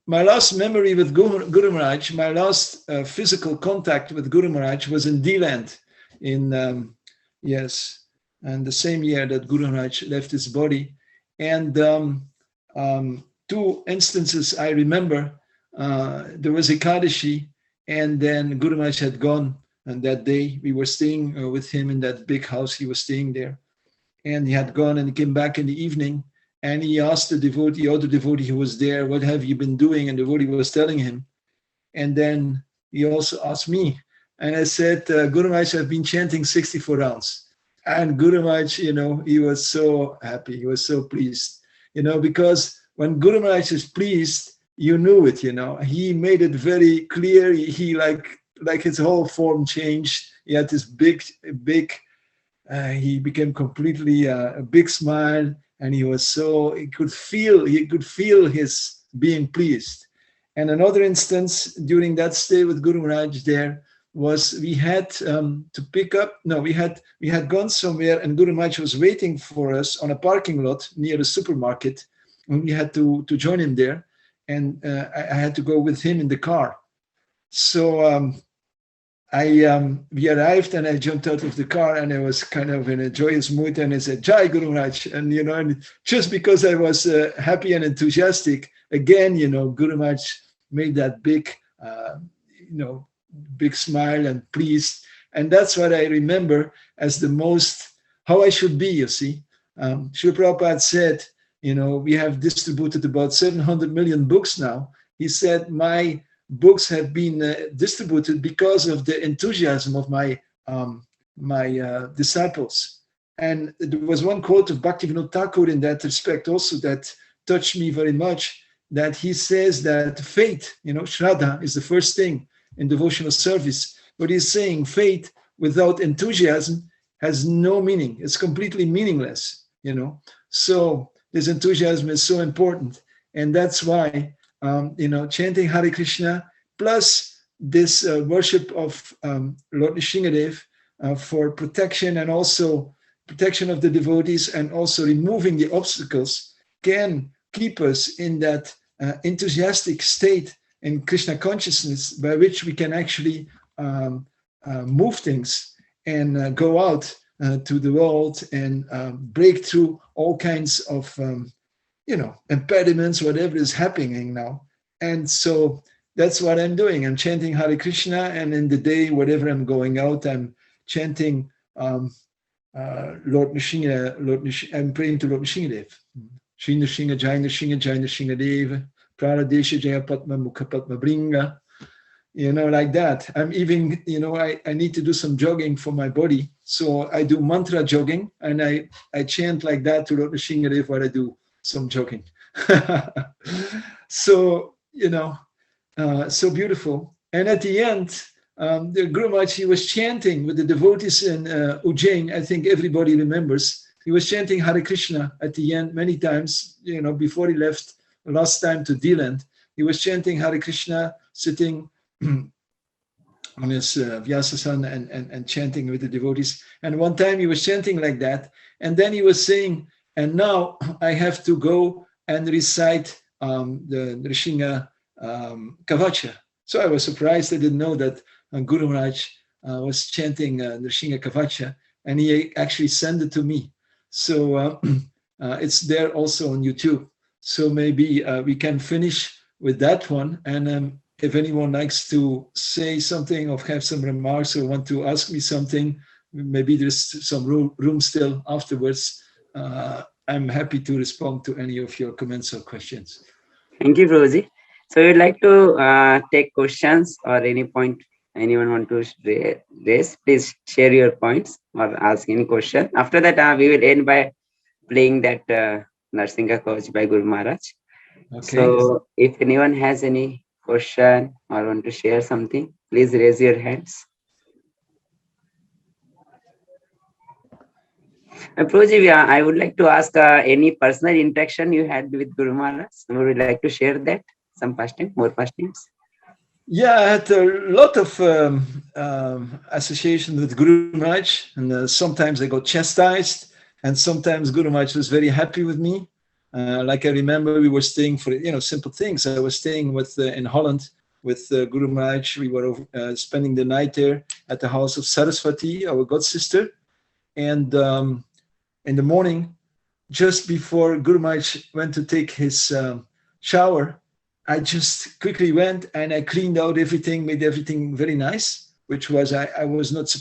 my last memory with Guru Maharaj, my last physical contact with Guru Maharaj was in D-Land in, and the same year that Guru Maharaj left his body. And two instances I remember, there was Ekadashi, and then Guru Maharaj had gone, and that day we were staying with him in that big house. He was staying there, and he had gone and he came back in the evening, and he asked the devotee, other devotee who was there, what have you been doing? And the devotee was telling him. And then he also asked me, and I said, Guru Maharaj, I've been chanting 64 rounds. And Guru Maharaj, you know, he was so happy, he was so pleased, you know, because when Guru Maharaj is pleased, you knew it, you know, he made it very clear. He like his whole form changed. He had this big, he became completely a big smile, and he was so, he could feel his being pleased. And another instance during that stay with Guru Maharaj there was we had we had gone somewhere, and Guru Maharaj was waiting for us on a parking lot near the supermarket, and we had to join him there. And I had to go with him in the car. So we arrived, and I jumped out of the car, and I was kind of in a joyous mood, and I said, Jai Guru Maharaj. And, you know, and just because I was happy and enthusiastic, again, you know, Guru Maharaj made that big, big smile and pleased. And that's what I remember as the most how I should be, you see. Srila Prabhupada said, we have distributed about 700 million books now. He said, my books have been distributed because of the enthusiasm of my disciples. And there was one quote of Bhaktivinoda Thakur in that respect also that touched me very much, that he says that faith, Shraddha is the first thing in devotional service, but he's saying faith without enthusiasm has no meaning. It's completely meaningless, So this enthusiasm is so important. And that's why, chanting Hare Krishna plus this worship of Lord Nrsingadev for protection and also protection of the devotees and also removing the obstacles can keep us in that enthusiastic state in Krishna consciousness by which we can actually move things and go out to the world and break through all kinds of impediments, whatever is happening now. And so that's what I'm doing. I'm chanting Hare Krishna, and in the day, whatever I'm going out, I'm chanting Lord Nrsinga. I'm praying to Lord Nrsingadev. Shri Nrsinga Jai Nrsinga Jai Nrsingadev, Pradesha Jaya Patma Mukha Patma Bringa. Like that. I'm even, I need to do some jogging for my body. So I do mantra jogging, and I chant like that to Lord Nrsingadev while I do some jogging. So, so beautiful. And at the end, the Guru Maharaj, he was chanting with the devotees in Ujjain. I think everybody remembers. He was chanting Hare Krishna at the end many times, before he left last time to D-Land. He was chanting Hare Krishna, sitting on his Vyasasan and chanting with the devotees. And one time he was chanting like that. And then he was saying, and now I have to go and recite the Nrsinga Kavacha. So I was surprised. I didn't know that Guru Maharaj was chanting Nrsinga Kavacha, and he actually sent it to me. So it's there also on YouTube. So maybe we can finish with that one. And if anyone likes to say something or have some remarks or want to ask me something, maybe there's some room still afterwards. I'm happy to respond to any of your comments or questions. Thank you, Prabhuji. So you'd like to take questions or any point anyone want to raise, please share your points or ask any question. After that, we will end by playing that Narsinga Kavach by Guru Maharaj. Okay. So if anyone has any question or want to share something, please raise your hands. Prabhuji, I would like to ask any personal interaction you had with Guru Maharaj. Would you like to share that? Some pastime, more pastimes? Yeah, I had a lot of association with Guru Maharaj, and sometimes I got chastised, and sometimes Guru Maharaj was very happy with me. Like I remember, we were staying for simple things. I was staying with in Holland with Guru Maharaj. We were spending the night there at the house of Saraswati, our god sister, and in the morning, just before Guru Maharaj went to take his shower, I just quickly went and I cleaned out everything, made everything very nice, which was I was not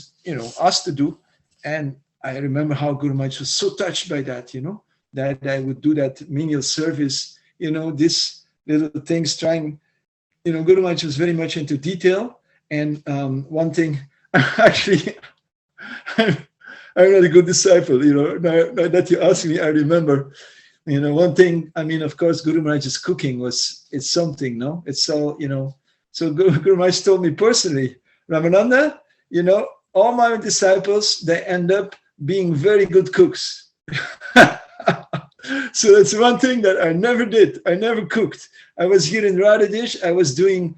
asked to do. And I remember how Guru Maharaj was so touched by that, that I would do that menial service, this little things trying, Guru Maharaj was very much into detail. And one thing, actually, I'm not a good disciple, now that you ask me, I remember, one thing, of course, Guru Maharaj's cooking it's something, no? It's all, so Guru Maharaj told me personally, Ramananda, all my disciples, they end up being very good cooks. So that's one thing that I never did. I never cooked. I was here in Radhadesh. I was doing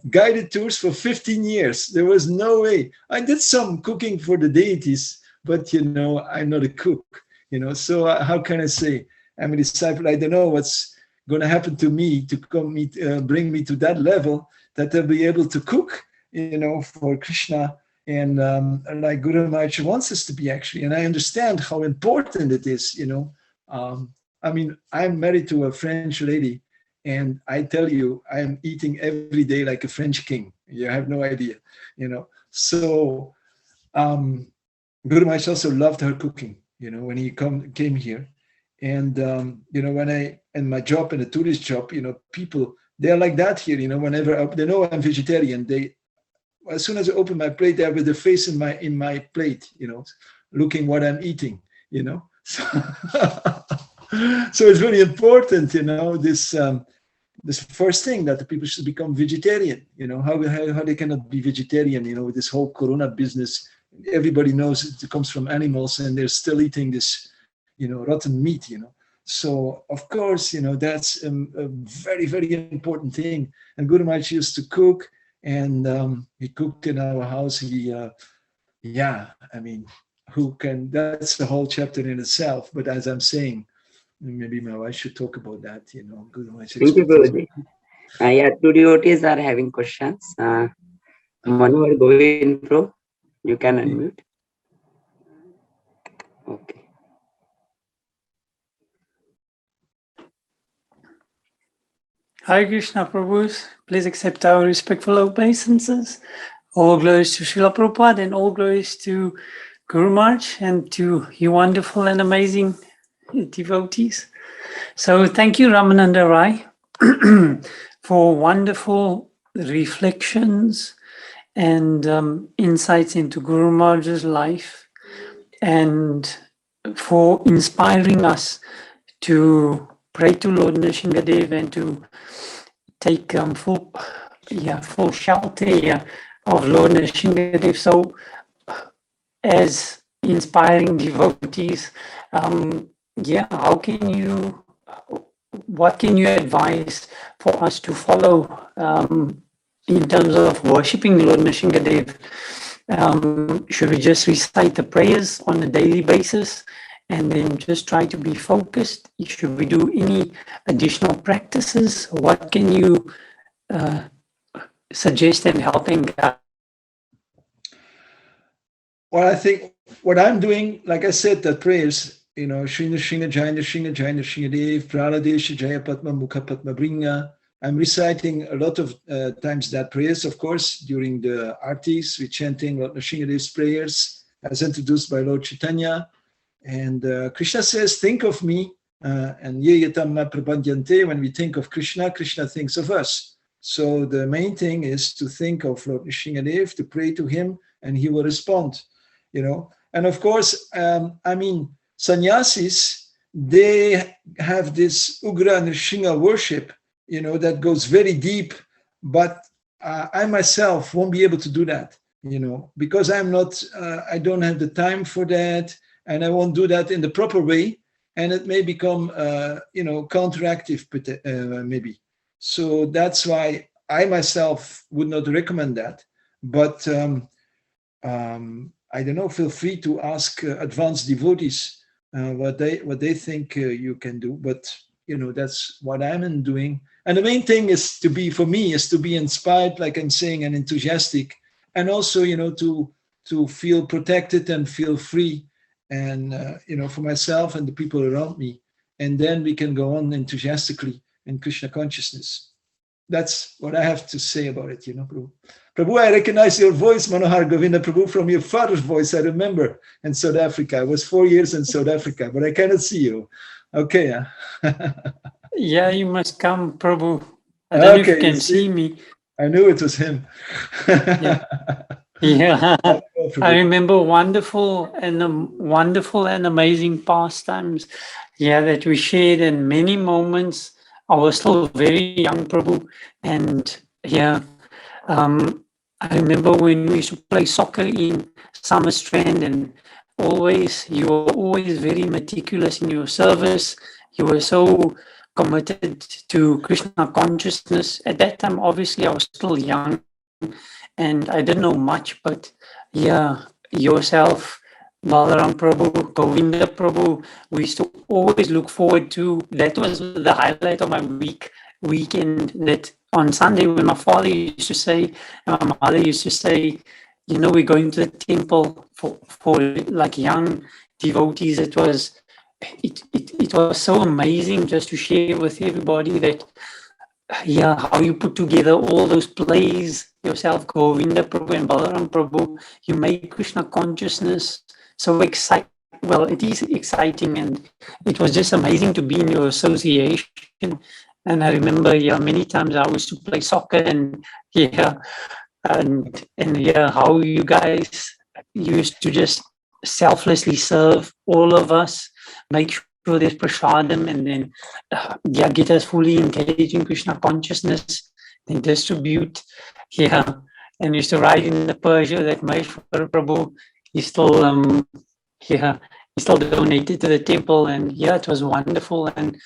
guided tours for 15 years. There was no way. I did some cooking for the deities, but, I'm not a cook, So how can I say I'm a disciple? I don't know what's going to happen to me to bring me to that level that I'll be able to cook, for Krishna. And like Guru Maharaj wants us to be actually, and I understand how important it is, I'm married to a French lady, and I tell you, I'm eating every day like a French king. You have no idea, So Guru Maharaj also loved her cooking, when he came here. And, when in my job, in a tourist job, people, they're like that here, whenever they know I'm vegetarian, as soon as I open my plate, they're with their face in my plate, looking what I'm eating, So, so it's very important, this first thing, that the people should become vegetarian, how they cannot be vegetarian, with this whole Corona business. Everybody knows it comes from animals and they're still eating this, rotten meat, So of course, that's a very, very important thing. And Guru Maharaj used to cook, and he cooked in our house. That's the whole chapter in itself. But as I'm saying, maybe my wife should talk about that, Guru Maharaj. Thank you, Prabhuji. Two devotees are having questions. Manohar Govind Pro, you can unmute. Okay. Hare Krishna, Prabhus. Please accept our respectful obeisances. All glories to Srila Prabhupada and all glories to Guru Maharaj and to you wonderful and amazing devotees. So thank you, Ramananda Rai, for wonderful reflections and insights into Guru Maharaj's life, and for inspiring us to pray to Lord Nrsimhadev and to take full shelter of Lord Nrsimhadev. So, as inspiring devotees, what can you advise for us to follow in terms of worshipping Lord Nrsimhadev? Should we just recite the prayers on a daily basis and then just try to be focused? Should we do any additional practices? What can you suggest and help and guide? Well, I think what I'm doing, like I said, the prayers, Shrina Shrina Jaya Shrina Jaya Shrina Dev, Praladesha Jaya Patma Mukha Patma Bringa. I'm reciting a lot of times that prayers, of course, during the artis, we're chanting Lord Nrsimhadev's prayers as introduced by Lord Chaitanya. And Krishna says, think of me, and ye yatamma prabhadyante. When we think of Krishna, Krishna thinks of us. So the main thing is to think of Lord Nrsimhadev, to pray to him, and he will respond, And of course, sannyasis, they have this Ugra Nrsimha worship, that goes very deep, but I myself won't be able to do that, because I'm not, I don't have the time for that, and I won't do that in the proper way, and it may become, counteractive, maybe. So that's why I myself would not recommend that. But I don't know. Feel free to ask advanced devotees what they think you can do. But that's what I'm doing. And the main thing is to be inspired, like I'm saying, and enthusiastic, and also to feel protected and feel free. And for myself and the people around me, and then we can go on enthusiastically in Krishna consciousness. That's what I have to say about it, Prabhu. Prabhu, I recognize your voice, Manohar Govinda Prabhu, from your father's voice. I remember in South Africa. I was 4 years in South Africa, but I cannot see you. Okay. Yeah, you must come, Prabhu. I don't know if you can see me. I knew it was him. Yeah. I remember wonderful and amazing pastimes, that we shared, in many moments. I was still very young, Prabhu, and I remember when we used to play soccer in Summerstrand, and you were always very meticulous in your service. You were so committed to Krishna consciousness. At that time, obviously, I was still young, and I didn't know much, but yourself, Balaram Prabhu, Govinda Prabhu, we used to always look forward to. That was the highlight of my weekend. That on Sunday, when my father used to say, and my mother used to say, we're going to the temple for like young devotees. It was so amazing just to share with everybody that, how you put together all those plays yourself, Govinda Prabhu and Balaram Prabhu. You make Krishna consciousness so exciting. Well, it is exciting, and it was just amazing to be in your association. And I remember, yeah, many times I used to play soccer, and yeah, and yeah, how you guys used to just selflessly serve all of us, make sure there's prasadam, and then yeah, get us fully engaged in Krishna consciousness, then distribute, yeah. And used to ride in the Persia that Maheshwara Prabhu, he still yeah, he still donated to the temple, and yeah, it was wonderful. And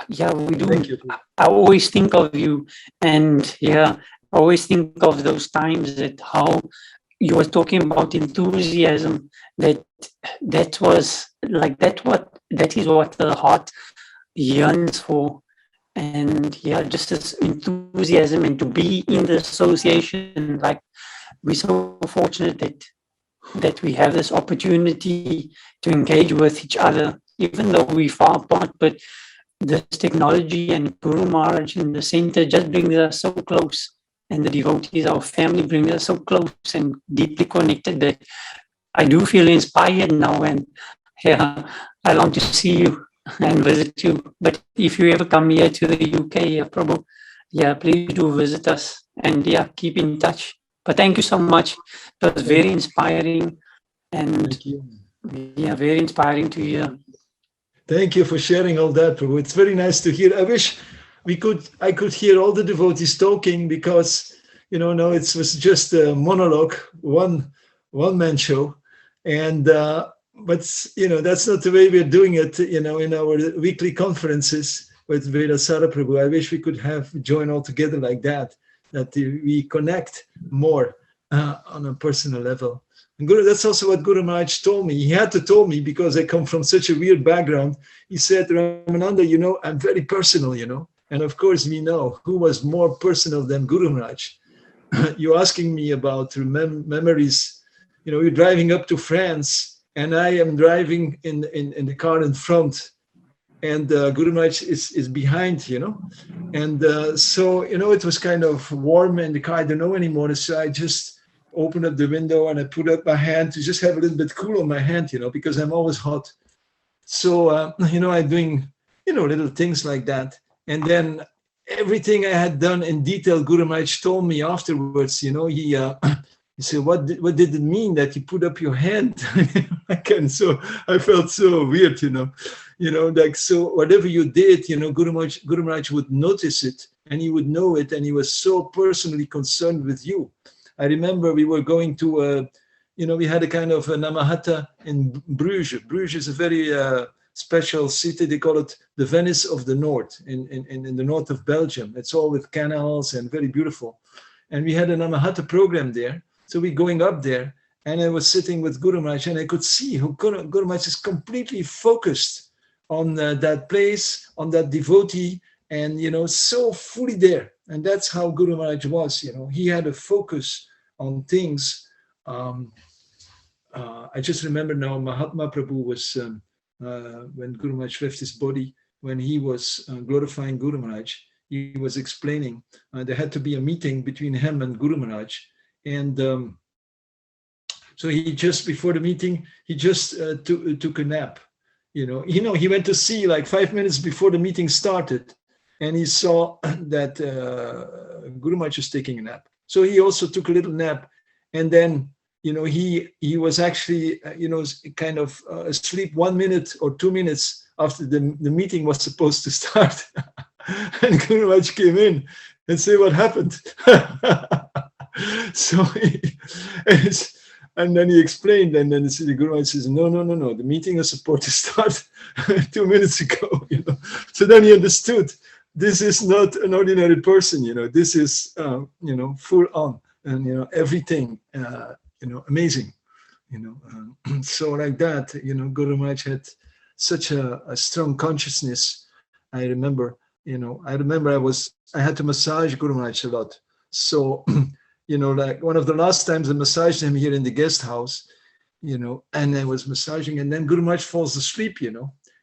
yeah, we do. Thank you. I always think of you, and yeah, I always think of those times that how you were talking about enthusiasm. That was like that is what the heart yearns for, and yeah, just this enthusiasm, and to be in the association. Like, we're so fortunate that we have this opportunity to engage with each other, even though we're far apart. But this technology and Guru Maharaj in the center just brings us so close, and the devotees, our family, brings us so close and deeply connected, that I do feel inspired now. And yeah, I long to see you and visit you. But if you ever come here to the UK, Prabhu, yeah, please do visit us, and yeah, keep in touch. But thank you so much. It was very inspiring, and yeah, very inspiring to hear. Thank you for sharing all that, Prabhu. It's very nice to hear. I wish I could hear all the devotees talking, because now it was just a monologue, one man show, and but that's not the way we're doing it. In our weekly conferences with Vedasara Prabhu, I wish we could have joined all together like that we connect more on a personal level. And that's also what Guru Maharaj told me. He had to tell me, because I come from such a weird background. He said, Ramananda, I'm very personal, And of course, we know who was more personal than Guru Maharaj. You're asking me about memories. You're driving up to France, and I am driving in the car in front, and Guru Maharaj is behind, And so, it was kind of warm in the car. I don't know anymore. So I just opened up the window and I put up my hand to just have a little bit cool on my hand, because I'm always hot. So, I'm doing, little things like that. And then everything I had done in detail, Guru Maharaj told me afterwards, he said, what did it mean that you put up your hand? So I felt so weird, so whatever you did, Guru Maharaj would notice it, and he would know it, and he was so personally concerned with you. I remember we were going to, we had a kind of a Namahata in Bruges. Bruges is a very special city. They call it the Venice of the North, in the north of Belgium. It's all with canals and very beautiful. And we had a Namahata program there. So we're going up there, and I was sitting with Guru Maharaj, and I could see how Guru Maharaj is completely focused on that place, on that devotee, and, so fully there. And that's how Guru Maharaj was, he had a focus on things. I just remember now, Mahatma Prabhu was, when Guru Maharaj left his body, when he was glorifying Guru Maharaj, he was explaining there had to be a meeting between him and Guru Maharaj. And so he just, before the meeting, he just took a nap. He went to see like 5 minutes before the meeting started, and he saw that Guru Maharaj was taking a nap. So he also took a little nap, and then he was actually kind of asleep 1 minute or 2 minutes after the meeting was supposed to start. And Guru Maharaj came in and said, "What happened?" So and then he explained, and then the Guru Maharaj says, no, the meeting was supposed to start 2 minutes ago, So then he understood, this is not an ordinary person, this is, full on, and, everything, amazing, so like that, Guru Maharaj had such a strong consciousness. I remember, I had to massage Guru Maharaj a lot. So, like one of the last times I massaged him here in the guest house, and I was massaging, and then Guru Maharaj falls asleep,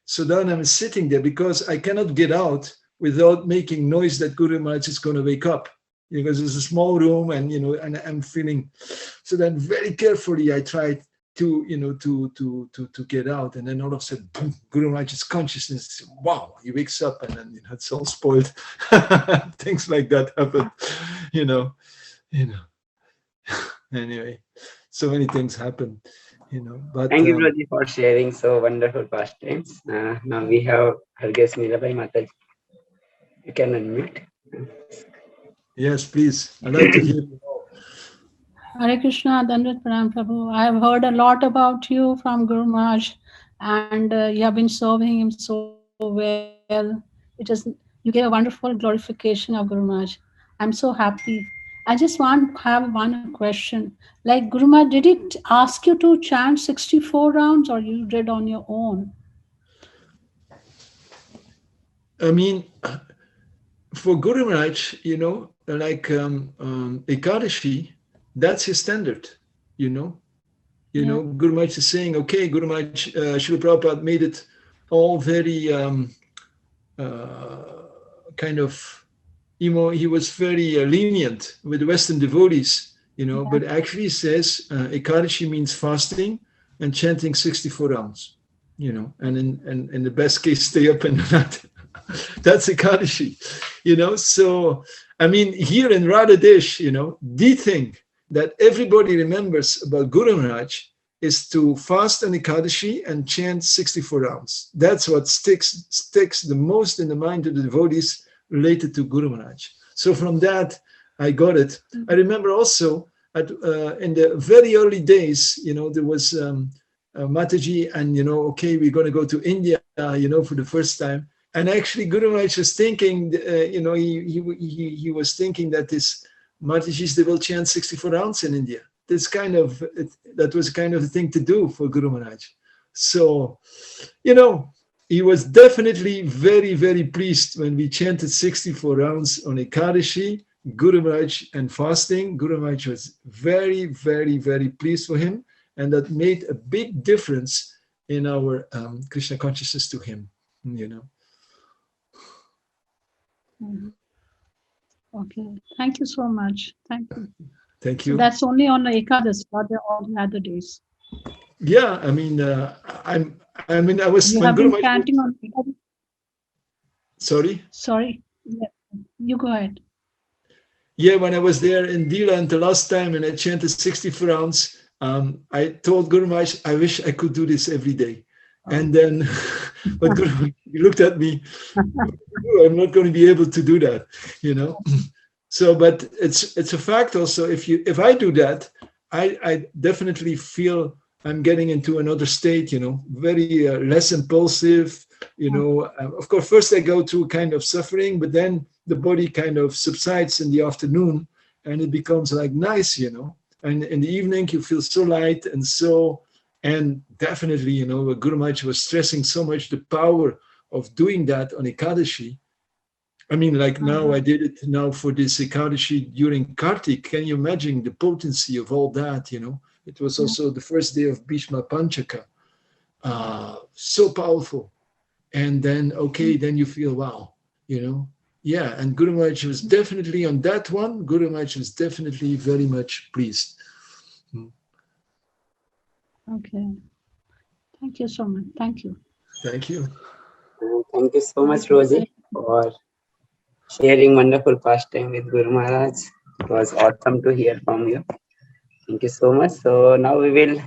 So then I'm sitting there, because I cannot get out without making noise that Guru Maharaj is going to wake up, because it's a small room, and, and I'm feeling, so then very carefully I tried to get out, and then all of a sudden, boom, Guru Maharaj's consciousness, wow, he wakes up, and then it's all spoiled. Things like that happen, Anyway, so many things happen, But Thank you, Prabhuji, for sharing so wonderful pastimes. Now we have our guest Mirabai Mataji. You can unmute. Yes, please. I'd like to hear you. Hare Krishna, Dandavat Pranam Prabhu. I have heard a lot about you from Guru Maharaj, and you have been serving him so well. You gave a wonderful glorification of Guru Maharaj. I'm so happy. I just have one question. Like Guru Maharaj, did it ask you to chant 64 rounds, or you did on your own? I mean, for Guru Maharaj, like Ekadashi, that's his standard, Guru Maharaj is saying, okay, Guru Maharaj, Srila Prabhupada made it all very kind of, he was very lenient with the Western devotees, but actually says Ekadashi means fasting and chanting 64 rounds, and in the best case, stay up in the night. That's Ekadashi, So, I mean, here in Radhadesh, the thing that everybody remembers about Guru Maharaj is to fast on Ekadashi and chant 64 rounds. That's what sticks the most in the mind of the devotees related to Guru Maharaj. So from that, I got it. I remember also in the very early days, there was Mataji, and okay, we're going to go to India, for the first time. And actually, Guru Maharaj was thinking, he was thinking that this Matajis, they will chant 64 rounds in India. That was kind of the thing to do for Guru Maharaj. So, he was definitely very, very pleased when we chanted 64 rounds on Ekadashi, Guru Maharaj, and fasting. Guru Maharaj was very, very, very pleased for him. And that made a big difference in our Krishna consciousness to him, Okay, thank you so much. Thank you. Thank you. So that's only on the Ekadashi, not all the other days. Yeah, I mean, I was. You have been chanting on Ekadashi. Sorry. Yeah. You go ahead. Yeah, when I was there in Dila the last time and I chanted 64 rounds, I told Guru Maharaj, I wish I could do this every day. And then, but Guru Maharaj, he looked at me. I'm not going to be able to do that, So, but it's a fact also. If I do that, I definitely feel I'm getting into another state, very less impulsive. Of course, first I go through kind of suffering, but then the body kind of subsides in the afternoon, and it becomes like nice, And in the evening you feel so light and definitely, Guru Maharaj was stressing so much the power of doing that on Ekadashi. I mean, like now I did it now for this Ekadashi during Kartik. Can you imagine the potency of all that, It was also the first day of Bhishma Panchaka. So powerful. And then, then you feel, wow, Yeah, and Guru Maharaj was definitely on that one. Guru Maharaj was definitely very much pleased. Okay. Thank you so much. Thank you. Thank you. Thank you so much, Rosie, for sharing wonderful pastime with Guru Maharaj. It was awesome to hear from you. Thank you so much. So now we will,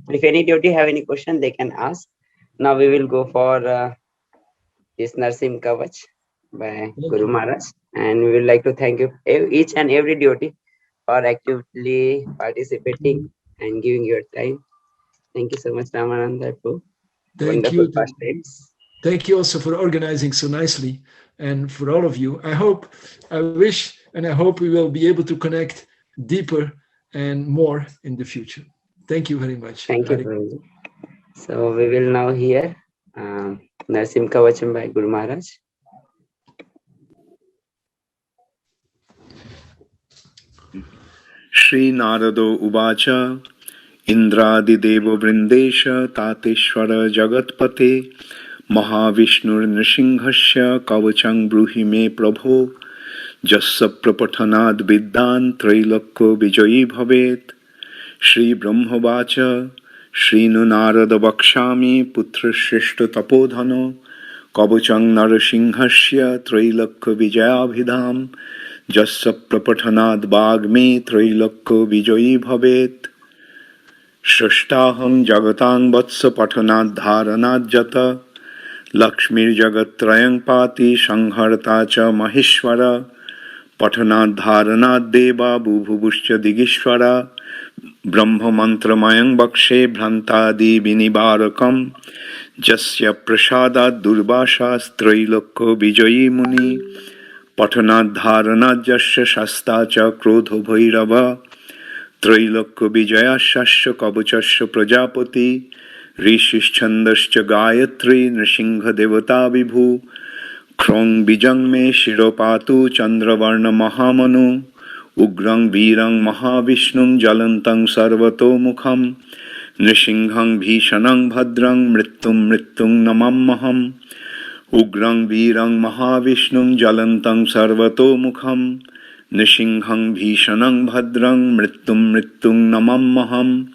if any devotee have any question, they can ask. Now we will go for this Narsim Kavach by Guru Maharaj. And we would like to thank you, each and every devotee, for actively participating and giving your time. Thank you so much, Ramananda, for wonderful pastimes. Thank you also for organizing so nicely, and for all of you. I wish, and I hope we will be able to connect deeper and more in the future. Thank you very much. Thank you, Prabhu. So we will now hear Narsim Kavacham by Guru Maharaj. Shri Narado Uvacha Indradi Devo Vrindesha Tateshwara Jagatpate Mahavishnur Nrsinghasya Kavachang Bruhi Me Prabho Jassa Prapathanad Viddan Trailakko Vijayi Bhavet Shri Brahmavacha Shrinu Narada Bakshami Putra Shrishta Tapodhano Kavachang Narasinghasya Trailakya Vijayabhidham Jassa Prapatanad Bhagme Trailakya Vijayi Bhavet Shrashtaham Jagatang Vatsa Patanad Dharanad Jata Lakshmir Jagatrayang Pati Sangharta Cha Maheshwara Patanad Dharanad Deva Bhubhubhuscha Digishwara Brahma Mantra Mayang Bakshe Bhrantadi Vinibarakam Jasya Prasada Durbashas Trailakya Vijayi Muni Patanad Dharanad Jasya Shastacha Krodho Bhairava Trailakya Vijaya Shasya Kavachasya Prajapati Rishishchandascha Gayatri Nrsimha Devata Vibhu Krong Bijang Me Shiropatu Chandravarna Mahamanu Ugrang Virang Mahavishnung Jalantang Sarvato Mukham Nrisinghang Bhishanang Bhadrang Mrittung Namammaham Ugrang Virang Mahavishnung Jalantang Sarvato Mukham Nrisinghang Bhishanang Bhadrang Mrittung Namammaham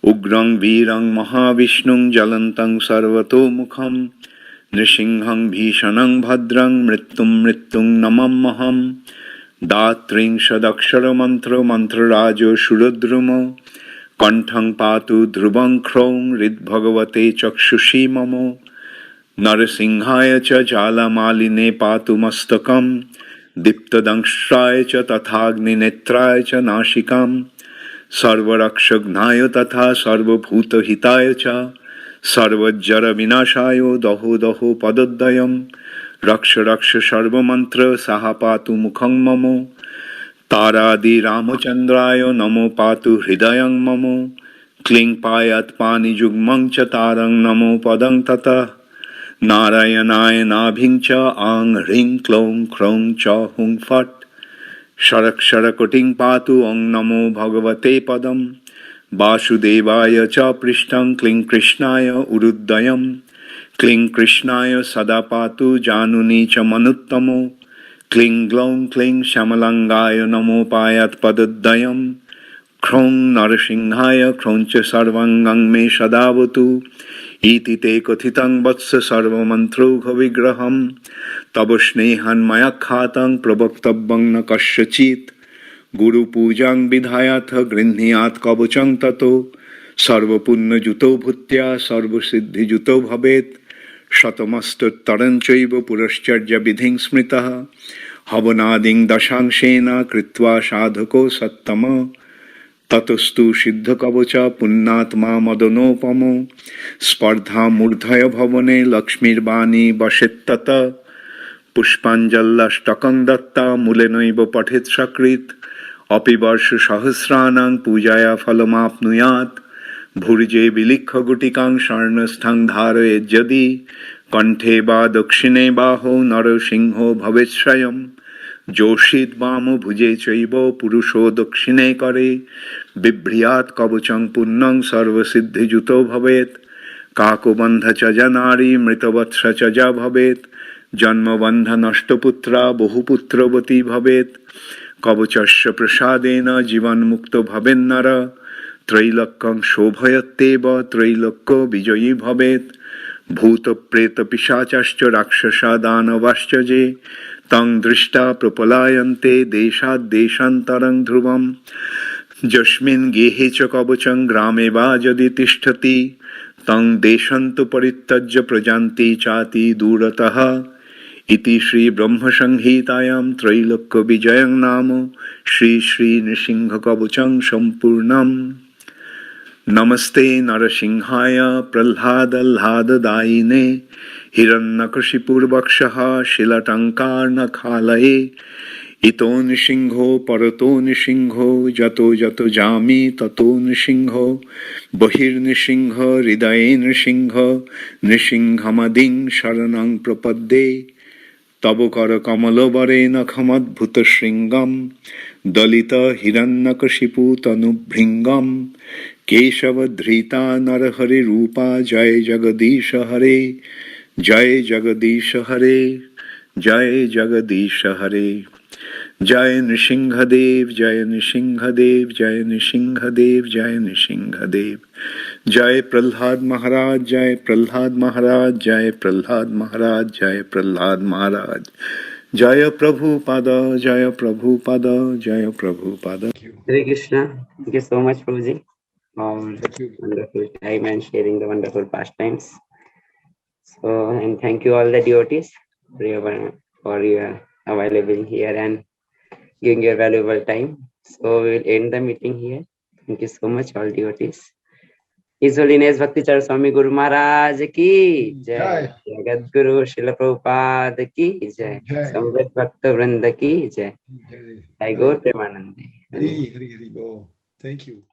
Ugrang Virang Mahavishnung Jalantang Sarvato Mukham Nrisinghang Bhishanang Bhadrang Mrittung Namammaham Datring Shadakshara Mantra Rajo Shuradrumo Kanthang Patu Dhrubang Krong Rid Bhagavate Chakshushi Mamo Narasinghaya Cha Jala Maline Patu Mastakam Diptadangshraya Cha Tathagni Netraya Cha Nashikam Sarvarakshagnayo Tatha Sarvabhuta Hitaya Cha Sarvajjara Vinashayo Daho Padadayam Raksha Sarva Mantra Sahapatu Mukhang Mamo Taradi Ramachandrayo Namo Patu Hridayang Mamo Kling Payat Pani Jugmang Chatarang Namo Padang Tata Narayanaya Nabhincha Ang Ring Klong Krong Cha Hung Fat Sharak Koting Patu Ong Namo Bhagavate Padam Vasudevaya Cha Prishtang Kling Krishnaya Uruddayam Kling Krishnaya Sadapatu Januni Cha Manuttamo Kling Glong Kling Shamalangaya Namo Payat Padadayam Krong Narasinghaya Kroncha Sarvangang Me Sadavatu Iti Te Kathitang Vatsa Sarva Mantro Vigraham Tabashnehan Mayakhatang Prabhaktabbang Nakashachit Guru Pujang Vidhayatha Grinhyat Kavachang Tato Sarva Punna Juto Bhutya Sarva Siddhi Juto Bhavet Shatamastat Taranchaiva Purascharya Vidhing Smritaha Havanading Dashangshena Kritva Sadhako Sattama Tatastu Siddha Kavacha Punnatma Madanopamo Spardha Murdhaya Bhavane Lakshmir Bani Vashettata Pushpanjalashtakang Datta Mulenaiva Pathet Sakrit Apivarsha Sahasranang Pujaya Phalamapnuyat Bhurje Vilikha Gutikang Sharnasthang Dhara Ejjadi Kanthe Ba Dakshine Baho Narasingho Bhavetshrayam Joshit Vamo Bhuje Chaibo Purusho Dakshine Kare Bibhriyat Kavachang Punnang Sarva Siddhi Juto Bhavet Kakobandha Chajanari Mritavatsha Chaja Bhavet Janmabandha Nashtaputra Bahuputravati Bhavet Kavachasya Prasadena Jivan Mukta Bhavennara Trailakang Shobhayatteva Trailakya Vijayi Bhavet Bhuta Preta Pishachascha Rakshasa Danavascha Je Tang Drishta Prapalayante Deshad Deshantarang Dhruvam Jasmin Gehecha Kavachang Grame Vajadi Tishtati Tang Deshantu Parittajya Prajanti Chati Durataha Iti Shri Brahma Sanghitayam Trailakya Vijayang Namo Shri Nrisingha Kavachang Sampurnam Namaste Narasinghaya Pralhada Daine Hiranyakashipurvakshaha Shilatankarna Khalaye Ito Nrisingho Parato Nrisingho Jato Jami Tato Nrisingho Bahir Nrisingha Hridaye Nrisingha Nrisinghamading Sharanang Prapadde Tabukara Kamalavarena Khamad Bhuta Shringam Dalita Hiranyakashipu Tanu Bhringam Keshava Dhrita Narahari Rupa Jai Jagadisha Hare Jai Jagadisha Hare Jai Jagadisha Hare Jai Nrsimhadev, Jai Nrsimhadev, Jai Nrsimhadev, Jai Nrsimhadev. Jai Prahlad Maharaj, Jai Prahlad Maharaj, Jai Prahlad Maharaj, Jai Prahlad Maharaj. Jaya Prabhupada, Jaya Prabhupada, Jaya Prabhupada. Hare Krishna. Thank you so much, Prabhuji, for Thank you. wonderful time and sharing the wonderful pastimes. So, and thank you all the devotees for your available here and giving your valuable time. So we will end the meeting here. Thank you so much, all devotees. His Holiness Bhakti Charu Swami Guru Maharaj ki jai. Jagat Guru Srila Prabhupada ki jai. Samvet Bhakta Vrinda ki jai. Jai. Jai Gaur Premanande. Hari Hari Hari Bol. Thank you.